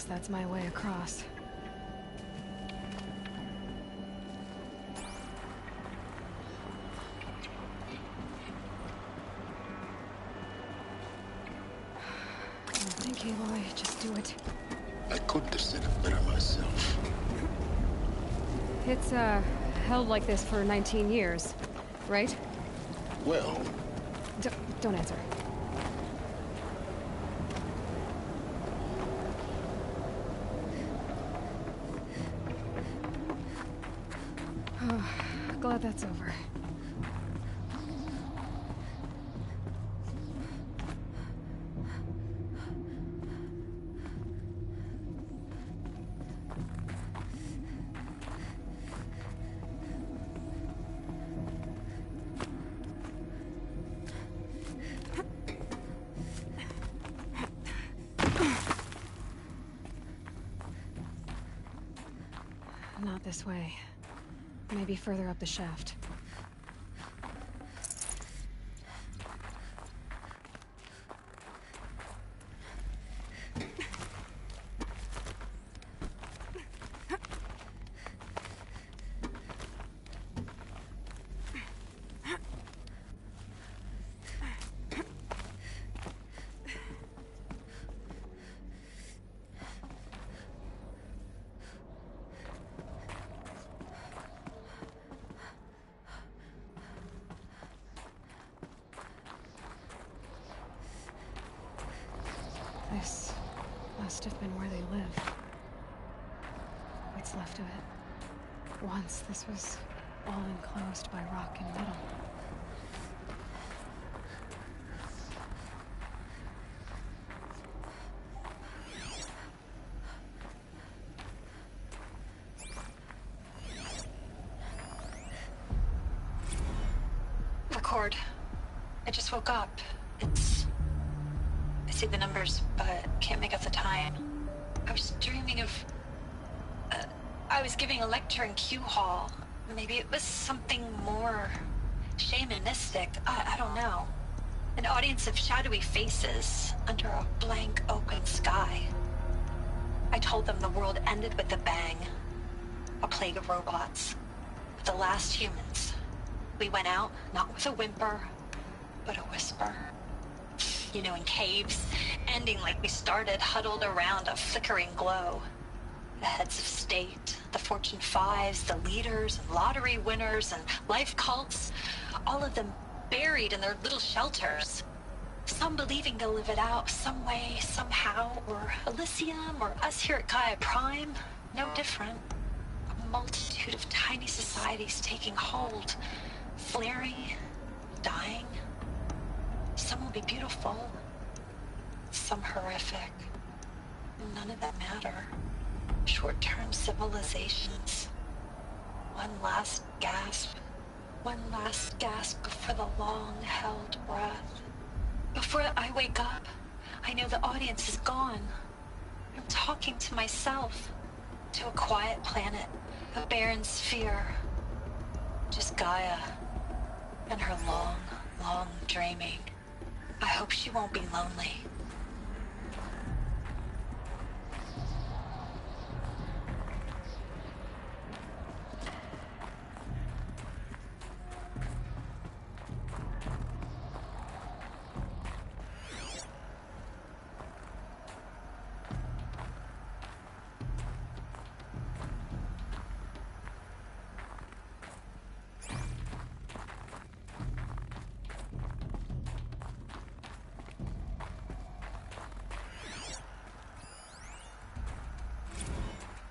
That's my way across. Thank you, Aloy. Just do it. I couldn't have said it better myself. It's, held like this for 19 years, right? Well... Don't answer. Glad that's over. this way. Maybe further up the shaft. This must have been where they lived. What's left of it. Once this was all enclosed by rock and metal. Record. I just woke up. I see the numbers, but can't make out the time. I was dreaming of... I was giving a lecture in Q Hall. Maybe it was something more shamanistic. I don't know. An audience of shadowy faces under a blank open sky. I told them the world ended with a bang. A plague of robots. The last humans. We went out, not with a whimper, but a whisper. You know, in caves, ending like we started, huddled around a flickering glow. The heads of state, the Fortune 5s, the leaders, and lottery winners, and life cults, all of them buried in their little shelters. Some believing they'll live it out some way, somehow, or Elysium, or us here at Gaia Prime, no different. A multitude of tiny societies taking hold, flaring, dying. Some will be beautiful, some horrific. None of them matter. Short-term civilizations. One last gasp. One last gasp before the long-held breath. Before I wake up, I know the audience is gone. I'm talking to myself. To a quiet planet, a barren sphere. Just Gaia and her long, long dreaming. I hope she won't be lonely.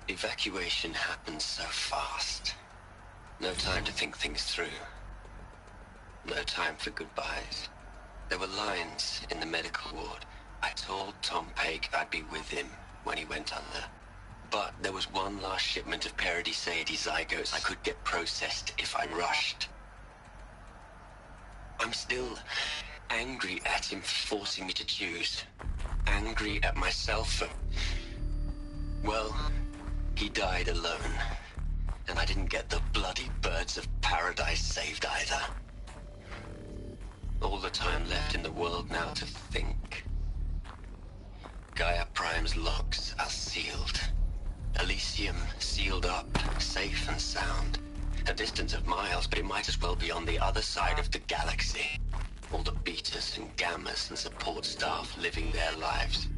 Evacuation happens so fast. No time to think things through. No time for goodbyes. There were lines in the medical ward. I told Tom Paik I'd be with him when he went under. But there was one last shipment of Paradis-Sadie zygotes I could get processed if I rushed. I'm still angry at him for forcing me to choose. Angry at myself for... well... he died alone, and I didn't get the bloody birds of paradise saved either. All the time left in the world now to think. Gaia Prime's locks are sealed. Elysium sealed up, safe and sound. A distance of miles, but it might as well be on the other side of the galaxy. All the betas and gammas and support staff living their lives.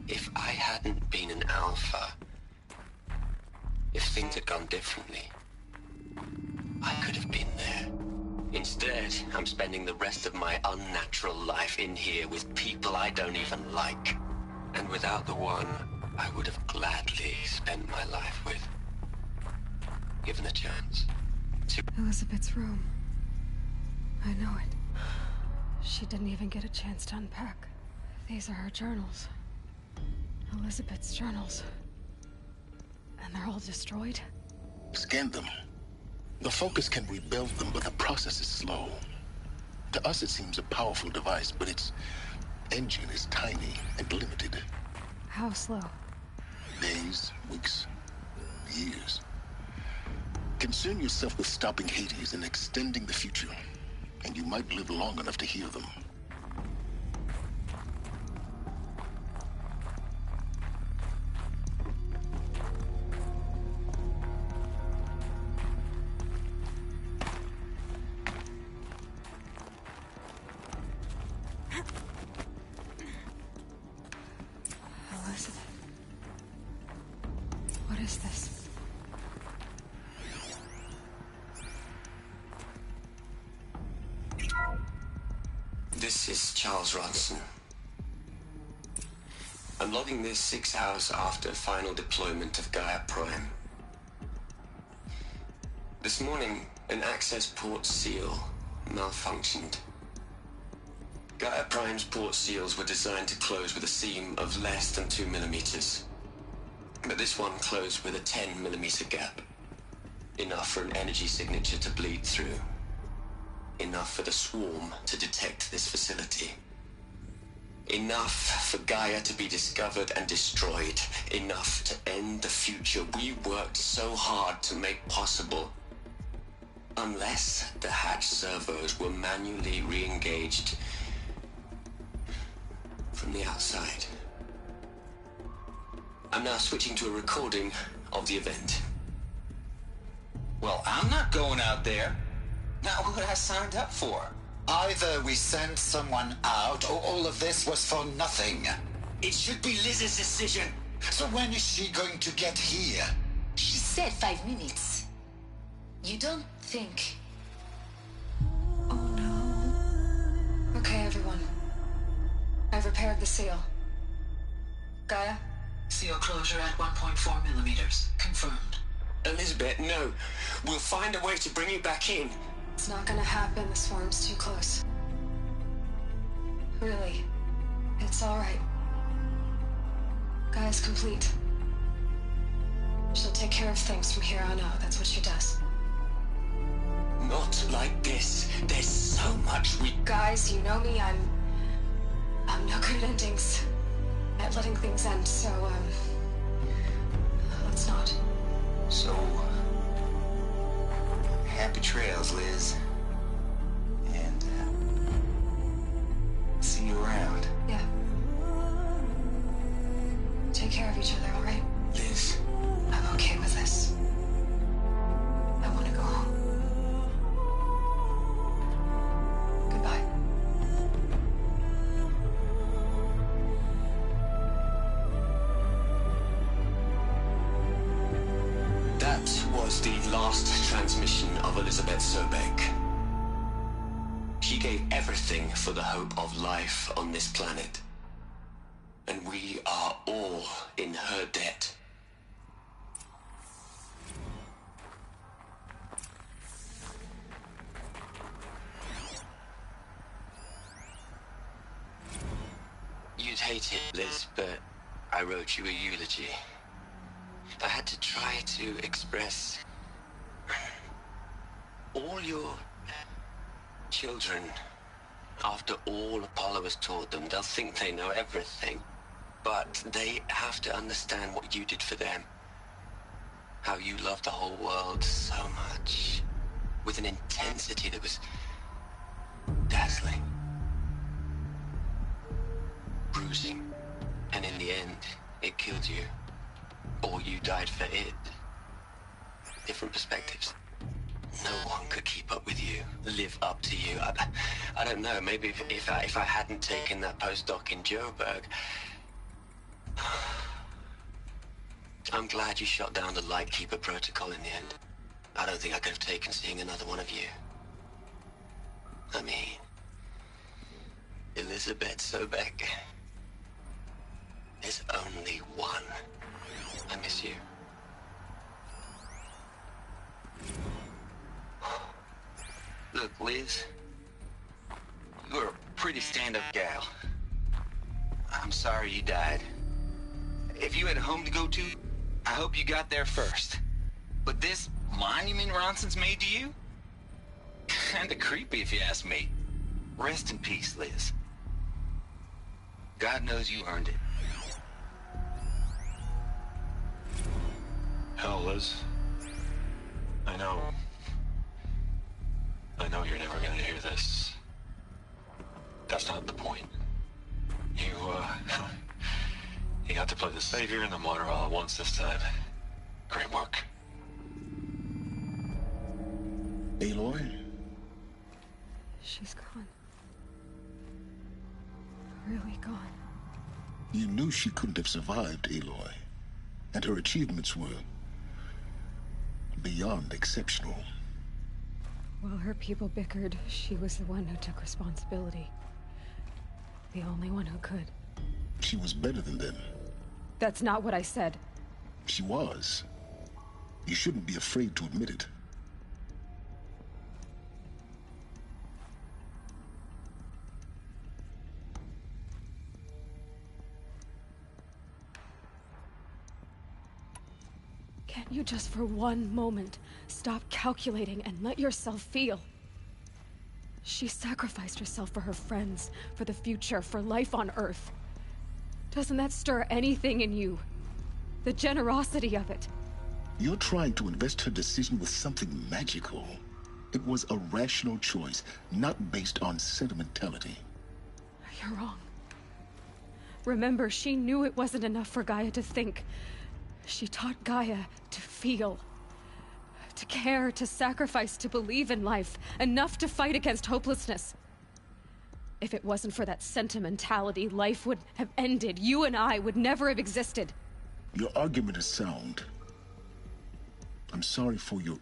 If I hadn't been an alpha... if things had gone differently, I could have been there. Instead, I'm spending the rest of my unnatural life in here with people I don't even like. And without the one I would have gladly spent my life with. Given a chance. Elizabet's room. I know it. She didn't even get a chance to unpack. These are her journals. Elizabet's journals. And they're all destroyed? Scan them. The Focus can rebuild them, but the process is slow. To us, it seems a powerful device, but its engine is tiny and limited. How slow? Days, weeks, years. Concern yourself with stopping Hades and extending the future, and you might live long enough to hear them. Elizabet. What is this? This is Charles Ronson. I'm logging this 6 hours after final deployment of Gaia Prime. This morning, an access port seal malfunctioned. Gaia Prime's port seals were designed to close with a seam of less than 2 millimeters. But this one closed with a 10 millimeter gap. Enough for an energy signature to bleed through. Enough for the swarm to detect this facility. Enough for Gaia to be discovered and destroyed. Enough to end the future we worked so hard to make possible. Unless the hatch servos were manually re-engaged from the outside. I'm now switching to a recording of the event. Well, I'm not going out there. Not what I signed up for. Either we sent someone out, or all of this was for nothing. It should be Liz's decision. So when is she going to get here? She said 5 minutes. You don't think... Oh no. Okay, everyone. I've repaired the seal. Gaia? Seal closure at 1.4 millimeters. Confirmed. Elizabet, no. We'll find a way to bring you back in. It's not gonna happen. The swarm's too close. Really. It's alright. Gaia's complete. She'll take care of things from here on out. That's what she does. Not like this. There's so much we... Guys, you know me. I'm no good endings at letting things end, so, let's not. So, happy trails, Liz. And, see you around. Yeah. Take care of each other, all right? Liz. I'm okay with this. I want to go home. Goodbye. That was the last transmission of Elizabet Sobeck. She gave everything for the hope of life on this planet. And we are all in her debt. You'd hate it, Liz, but I wrote you a eulogy. I had to try to express all your children. After all Apollo has taught them, they'll think they know everything. But they have to understand what you did for them. How you loved the whole world so much. With an intensity that was dazzling. Bruising. And in the end, it killed you. Or you died for it. Different perspectives. No one could keep up with you, live up to you. I don't know, maybe if I hadn't taken that postdoc in Joburg. I'm glad you shot down the Lightkeeper protocol in the end. I don't think I could have taken seeing another one of you. I mean, Elizabet Sobeck. There's only one. I miss you. Look, Liz. You're a pretty stand-up gal. I'm sorry you died. If you had a home to go to, I hope you got there first. But this monument Ronson's made to you? Kinda creepy if you ask me. Rest in peace, Liz. God knows you earned it. Hell, Liz. I know you're never gonna hear this. That's not the point. You got to play the savior and the martyr all at once this time. Great work. Aloy? She's gone. Really gone. You knew she couldn't have survived, Aloy. And her achievements were beyond exceptional. While her people bickered, she was the one who took responsibility. The only one who could. She was better than them. That's not what I said. She was. You shouldn't be afraid to admit it. Can't you just for one moment stop calculating and let yourself feel? She sacrificed herself for her friends, for the future, for life on Earth. Doesn't that stir anything in you? The generosity of it. You're trying to invest her decision with something magical. It was a rational choice, not based on sentimentality. You're wrong. Remember, she knew it wasn't enough for Gaia to think. She taught Gaia to feel. To care, to sacrifice, to believe in life. Enough to fight against hopelessness. If it wasn't for that sentimentality, life would have ended. You and I would never have existed. Your argument is sound. I'm sorry for your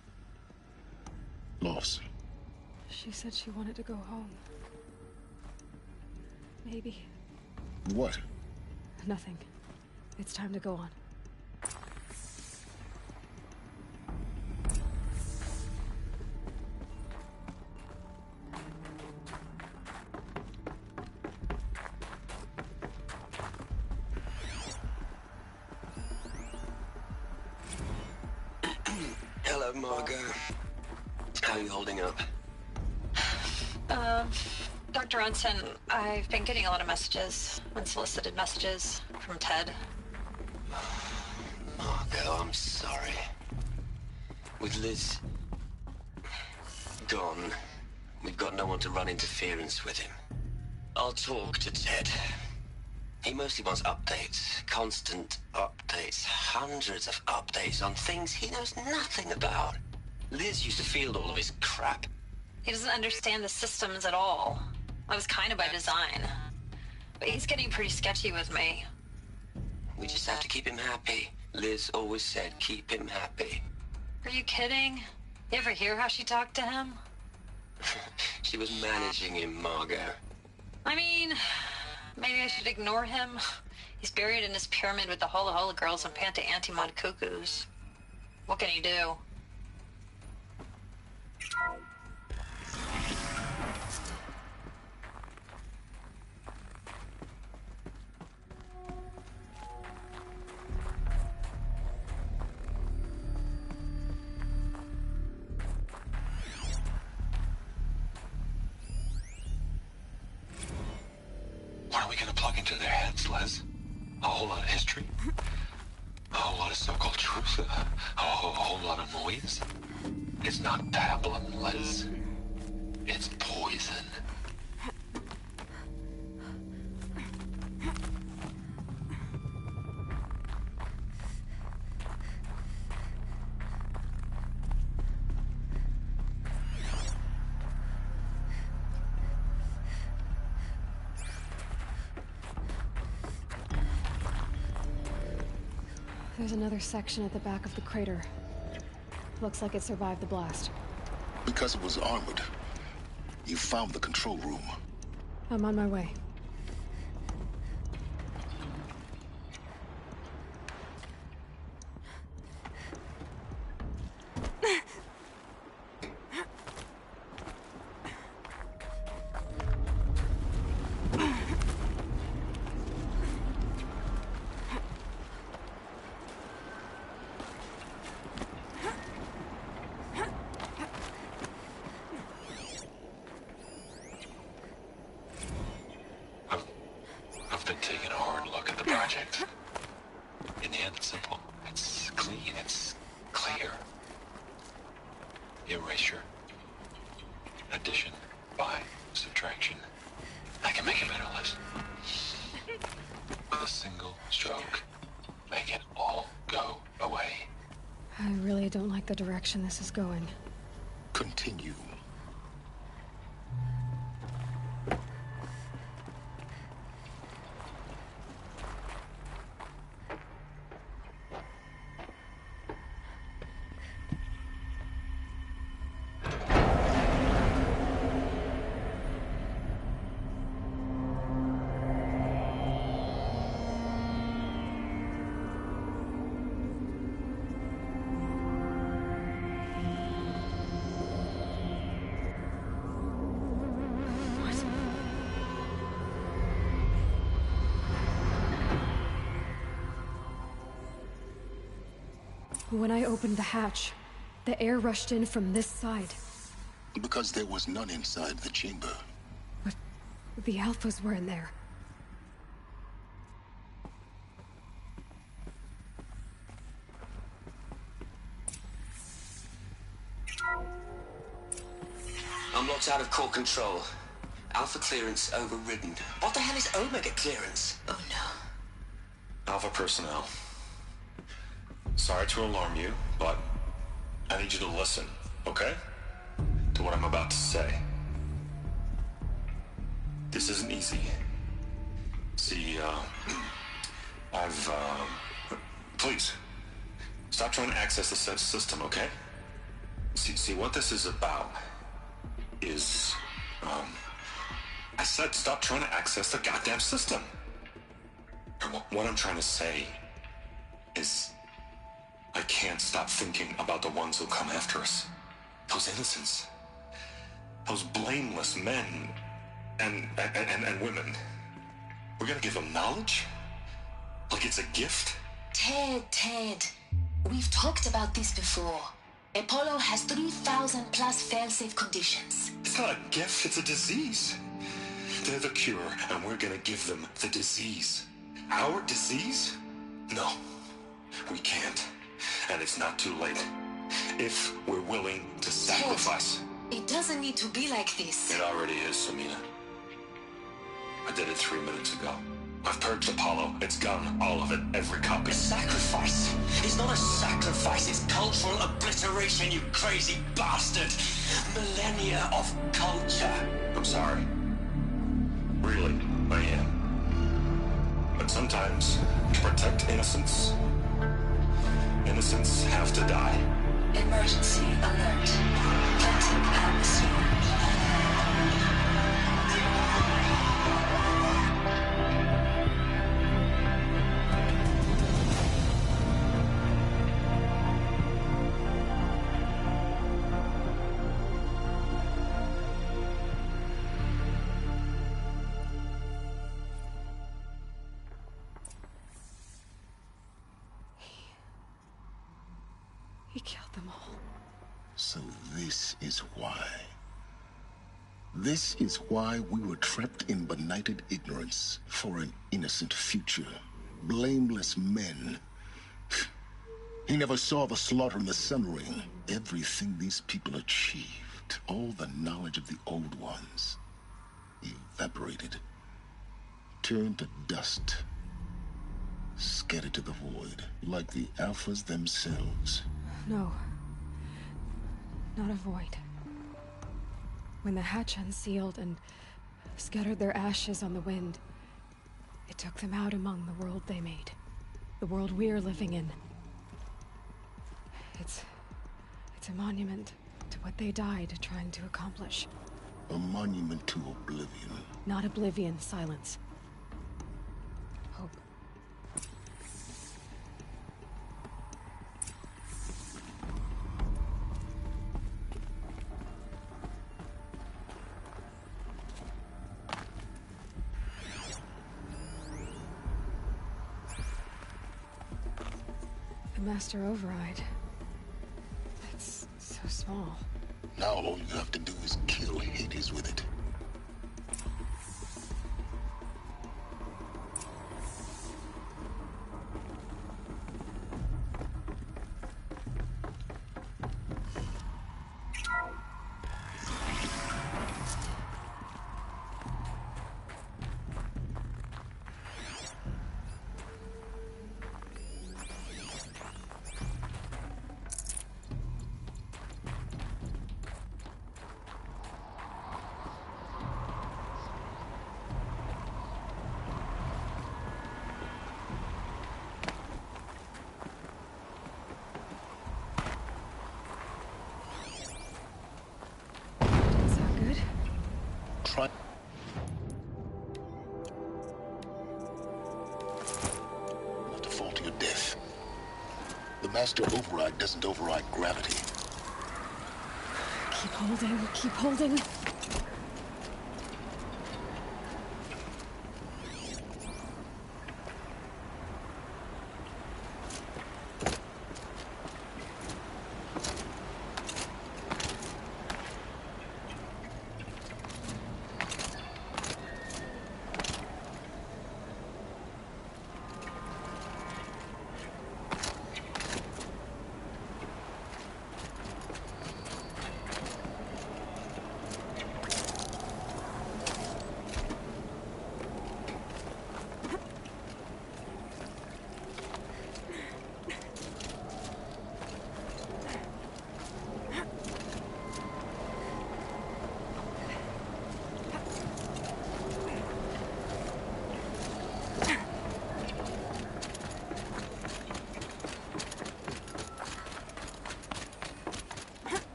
loss. She said she wanted to go home. Maybe. What? Nothing. It's time to go on. Hello, Margot. How are you holding up? Dr. Unson, I've been getting a lot of messages, unsolicited messages from Ted. Margot, I'm sorry. With Liz gone, we've got no one to run interference with him. I'll talk to Ted. He mostly wants updates, constant updates, hundreds of updates on things he knows nothing about. Liz used to field all of his crap. He doesn't understand the systems at all. That was kind of by design. But he's getting pretty sketchy with me. We just have to keep him happy. Liz always said, keep him happy. Are you kidding? You ever hear how she talked to him? She was managing him, Margot. I mean, maybe I should ignore him. He's buried in his pyramid with the Hola Hola girls and Panta Antimod cuckoos. What can he do? What are we gonna plug into their heads, Les? A whole lot of history? A whole lot of so-called truth? A whole lot of noise? It's not pablum, Les. It's poison. There's another section at the back of the crater. Looks like it survived the blast. Because it was armored, you found the control room. I'm on my way. Erasure. Addition. By subtraction. I can make a better list. With a single stroke. Make it all go away. I really don't like the direction this is going. Continue. When I opened the hatch, the air rushed in from this side. Because there was none inside the chamber. But the Alphas were in there. I'm locked out of core control. Alpha clearance overridden. What the hell is Omega clearance? Oh no. Alpha personnel. Sorry to alarm you, but I need you to listen, okay? To what I'm about to say. This isn't easy. See, please, stop trying to access the system, okay? See, what this is about is, I said stop trying to access the goddamn system. What I'm trying to say is, I can't stop thinking about the ones who come after us. Those innocents. Those blameless men and women. We're gonna give them knowledge? Like it's a gift? Ted. We've talked about this before. Apollo has 3,000 plus fail-safe conditions. It's not a gift, it's a disease. They're the cure, and we're gonna give them the disease. Our disease? No, we can't. And it's not too late. If we're willing to sacrifice. It doesn't need to be like this. It already is, Samina. I did it 3 minutes ago. I've purged Apollo. It's gone. All of it. Every copy. A sacrifice? It's not a sacrifice. It's cultural obliteration, you crazy bastard. Millennia of culture. I'm sorry. Really, I am. But sometimes, to protect innocence, innocents have to die. Emergency alert. Planting atmosphere. He killed them all. So this is why. This is why we were trapped in benighted ignorance for an innocent future. Blameless men. He never saw the slaughter in the Sun Ring. Everything these people achieved, all the knowledge of the old ones, evaporated, turned to dust, scattered to the void, like the Alphas themselves. No. Not a void. When the hatch unsealed and scattered their ashes on the wind, it took them out among the world they made. The world we're living in. It's a monument to what they died trying to accomplish. A monument to oblivion. Not oblivion, Sylens. Hope. The Master Override. It's so small. Now all you have to do is kill Hades with it. prime... Not to fall to your death. The master override doesn't override gravity. Keep holding, keep holding.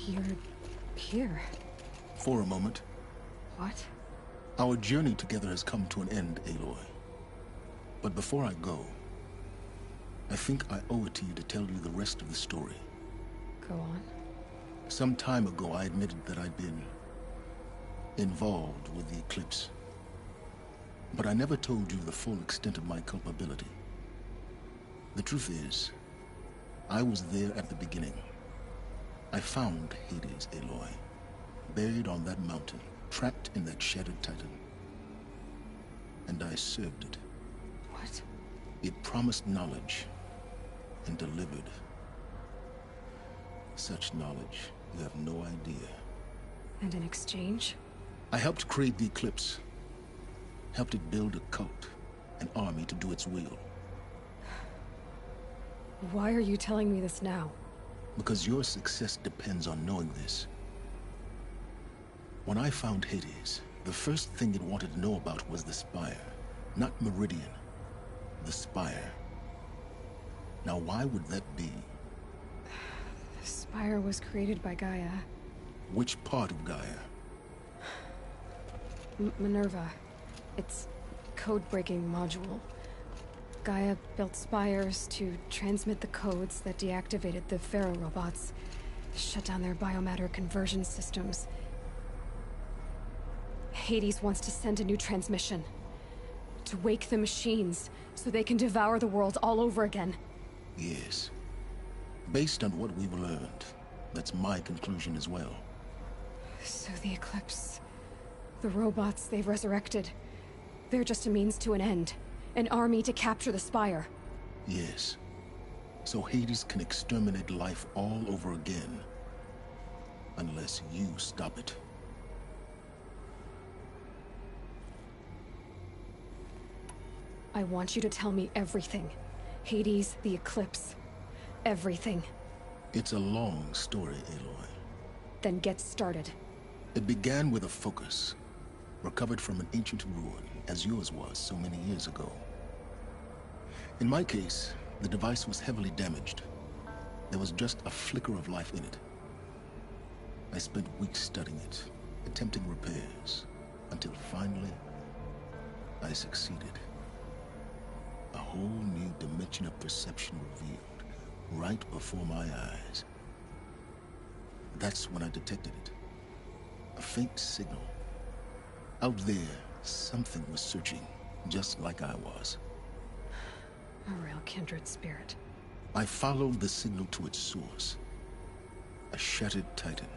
You're here. For a moment. What? Our journey together has come to an end, Aloy. But before I go, I think I owe it to you to tell you the rest of the story. Go on. Some time ago, I admitted that I'd been involved with the eclipse. But I never told you the full extent of my culpability. The truth is, I was there at the beginning. I found Hades, Aloy, buried on that mountain, trapped in that shattered titan. And I served it. What? It promised knowledge and delivered. Such knowledge, you have no idea. And in exchange? I helped create the eclipse. Helped it build a cult, an army to do its will. Why are you telling me this now? Because your success depends on knowing this. When I found Hades, the first thing it wanted to know about was the Spire. Not Meridian. The Spire. Now, why would that be? The Spire was created by Gaia. Which part of Gaia? Minerva. It's code-breaking module. Gaia built spires to transmit the codes that deactivated the Faro robots, shut down their biomatter conversion systems. Hades wants to send a new transmission. To wake the machines, so they can devour the world all over again. Yes. Based on what we've learned, that's my conclusion as well. So the Eclipse... the robots they've resurrected... they're just a means to an end. An army to capture the Spire. Yes. So Hades can exterminate life all over again. Unless you stop it. I want you to tell me everything. Hades, the Eclipse. Everything. It's a long story, Aloy. Then get started. It began with a focus. Recovered from an ancient ruin, as yours was so many years ago. In my case, the device was heavily damaged. There was just a flicker of life in it. I spent weeks studying it, attempting repairs, until finally, I succeeded. A whole new dimension of perception revealed, right before my eyes. That's when I detected it. A faint signal. Out there, something was searching, just like I was. A real kindred spirit. I followed the signal to its source. A shattered titan,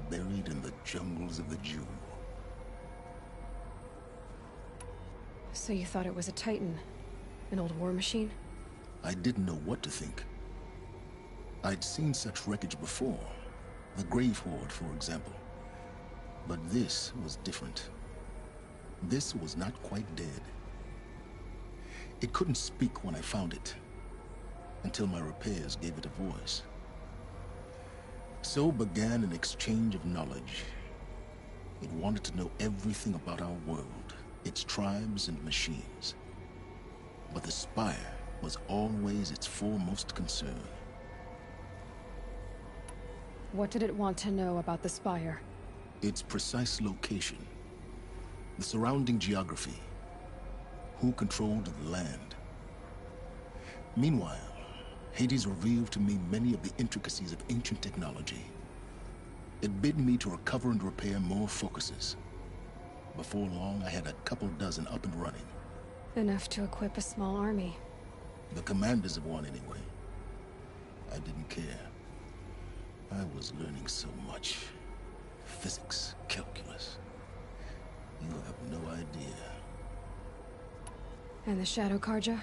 buried in the jungles of the Jew. So you thought it was a titan? An old war machine? I didn't know what to think. I'd seen such wreckage before. The Grave Horde, for example. But this was different. This was not quite dead. It couldn't speak when I found it, until my repairs gave it a voice. So began an exchange of knowledge. It wanted to know everything about our world, its tribes and machines. But the Spire was always its foremost concern. What did it want to know about the Spire? Its precise location, the surrounding geography, who controlled the land. Meanwhile, Hades revealed to me many of the intricacies of ancient technology. It bid me to recover and repair more focuses. Before long, I had a couple dozen up and running. Enough to equip a small army. The commanders of one, anyway. I didn't care. I was learning so much. Physics, calculus. You have no idea. And the Shadow Karja?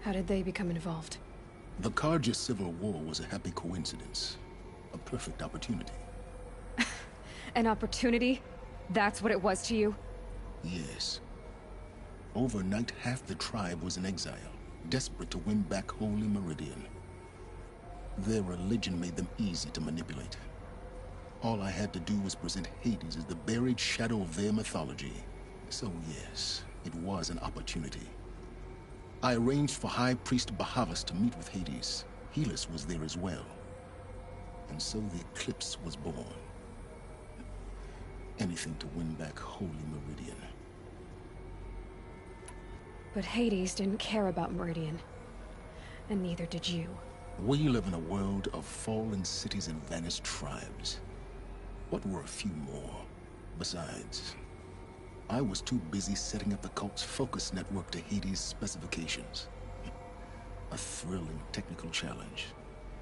How did they become involved? The Karja Civil War was a happy coincidence. A perfect opportunity. An opportunity? That's what it was to you? Yes. Overnight, half the tribe was in exile, desperate to win back Holy Meridian. Their religion made them easy to manipulate. All I had to do was present Hades as the buried shadow of their mythology. So yes, it was an opportunity. I arranged for High Priest Bahavas to meet with Hades. Helis was there as well. And so the eclipse was born. Anything to win back Holy Meridian. But Hades didn't care about Meridian. And neither did you. We live in a world of fallen cities and vanished tribes. What were a few more? Besides, I was too busy setting up the cult's focus network to Hades' specifications. A thrilling technical challenge,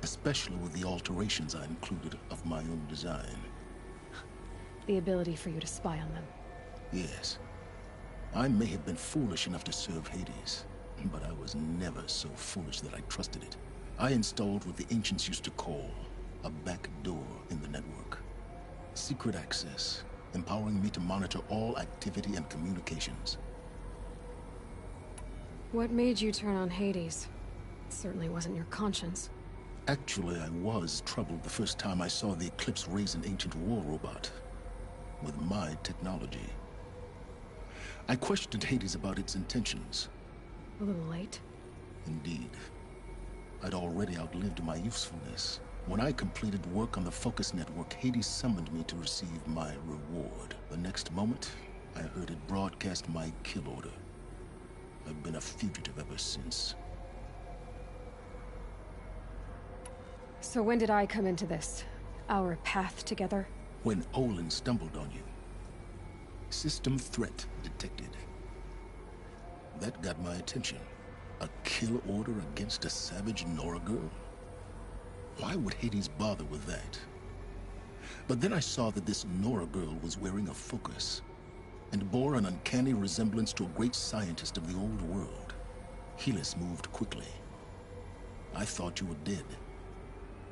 especially with the alterations I included of my own design. The ability for you to spy on them. Yes. I may have been foolish enough to serve Hades, but I was never so foolish that I trusted it. I installed what the ancients used to call a back door in the network. Secret access, empowering me to monitor all activity and communications. What made you turn on Hades? It certainly wasn't your conscience. Actually, I was troubled the first time I saw the Eclipse raise an ancient war robot. With my technology. I questioned Hades about its intentions. A little late? Indeed. I'd already outlived my usefulness. When I completed work on the Focus Network, Hades summoned me to receive my reward. The next moment, I heard it broadcast my kill order. I've been a fugitive ever since. So when did I come into this? Our path together? When Olin stumbled on you. System threat detected. That got my attention. A kill order against a savage Nora girl? Why would Hades bother with that? But then I saw that this Nora girl was wearing a focus, and bore an uncanny resemblance to a great scientist of the old world. Helis moved quickly. I thought you were dead.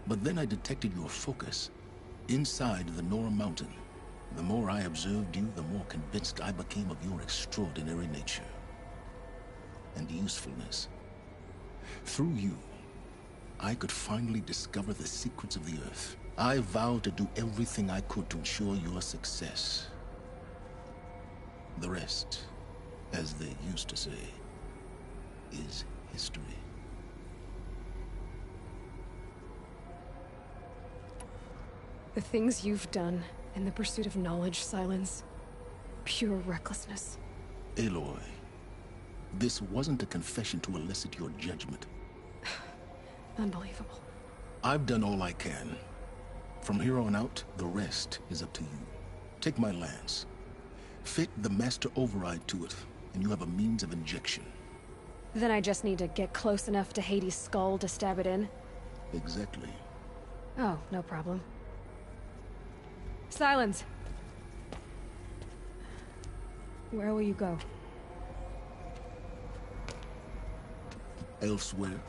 But then I detected your focus inside the Nora mountain. The more I observed you, the more convinced I became of your extraordinary nature and usefulness. Through you, I could finally discover the secrets of the Earth. I vowed to do everything I could to ensure your success. The rest, as they used to say, is history. The things you've done in the pursuit of knowledge, Sylens. Pure recklessness. Aloy, this wasn't a confession to elicit your judgment. Unbelievable. I've done all I can. From here on out, the rest is up to you. Take my lance. Fit the master override to it, and you have a means of injection. Then I just need to get close enough to Hades' skull to stab it in? Exactly. Oh, no problem. Sylens! Where will you go? Elsewhere.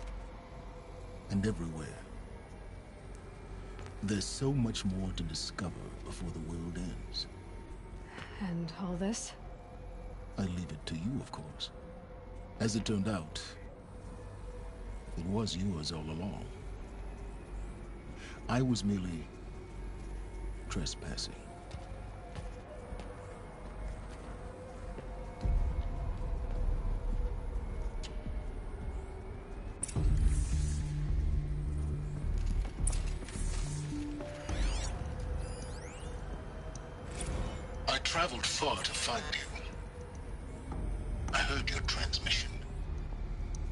And everywhere. There's so much more to discover before the world ends. And all this? I leave it to you, of course. As it turned out, it was yours all along. I was merely trespassing. I traveled far to find you. I heard your transmission.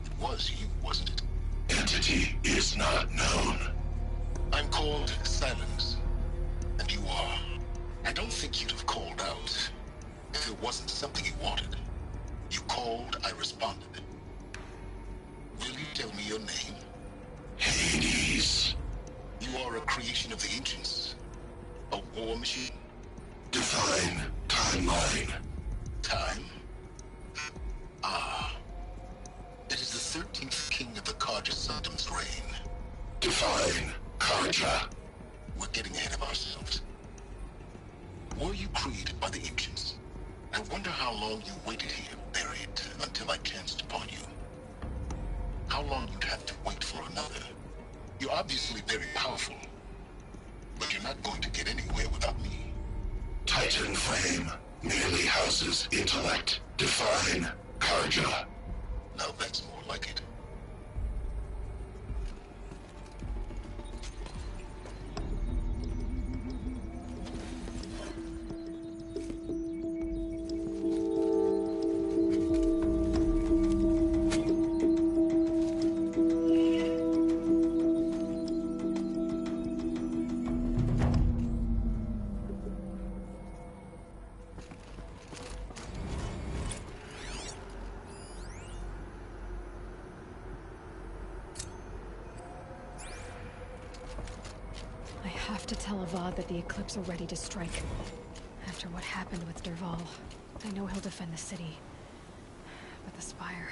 It was you, wasn't it? Entity is not known. I'm called Sylens, and you are. I don't think you'd have called out if it wasn't something you wanted. You called, I responded. Will you tell me your name? Hades. You are a creation of the ancients. A war machine? Divine timeline. Time? Ah. It is the 13th king of the Karja Sanctum's reign. Divine Karja. We're getting ahead of ourselves. Were you created by the ancients? I wonder how long you waited here, buried, until I chanced upon you. How long you'd have to wait for another. You're obviously very powerful, but you're not going to get anywhere without me. Titan flame merely houses intellect. Divine Karja. Now that's more like it. I have to tell Avad that the Eclipse are ready to strike. After what happened with Dervahl, I know he'll defend the city. But the Spire...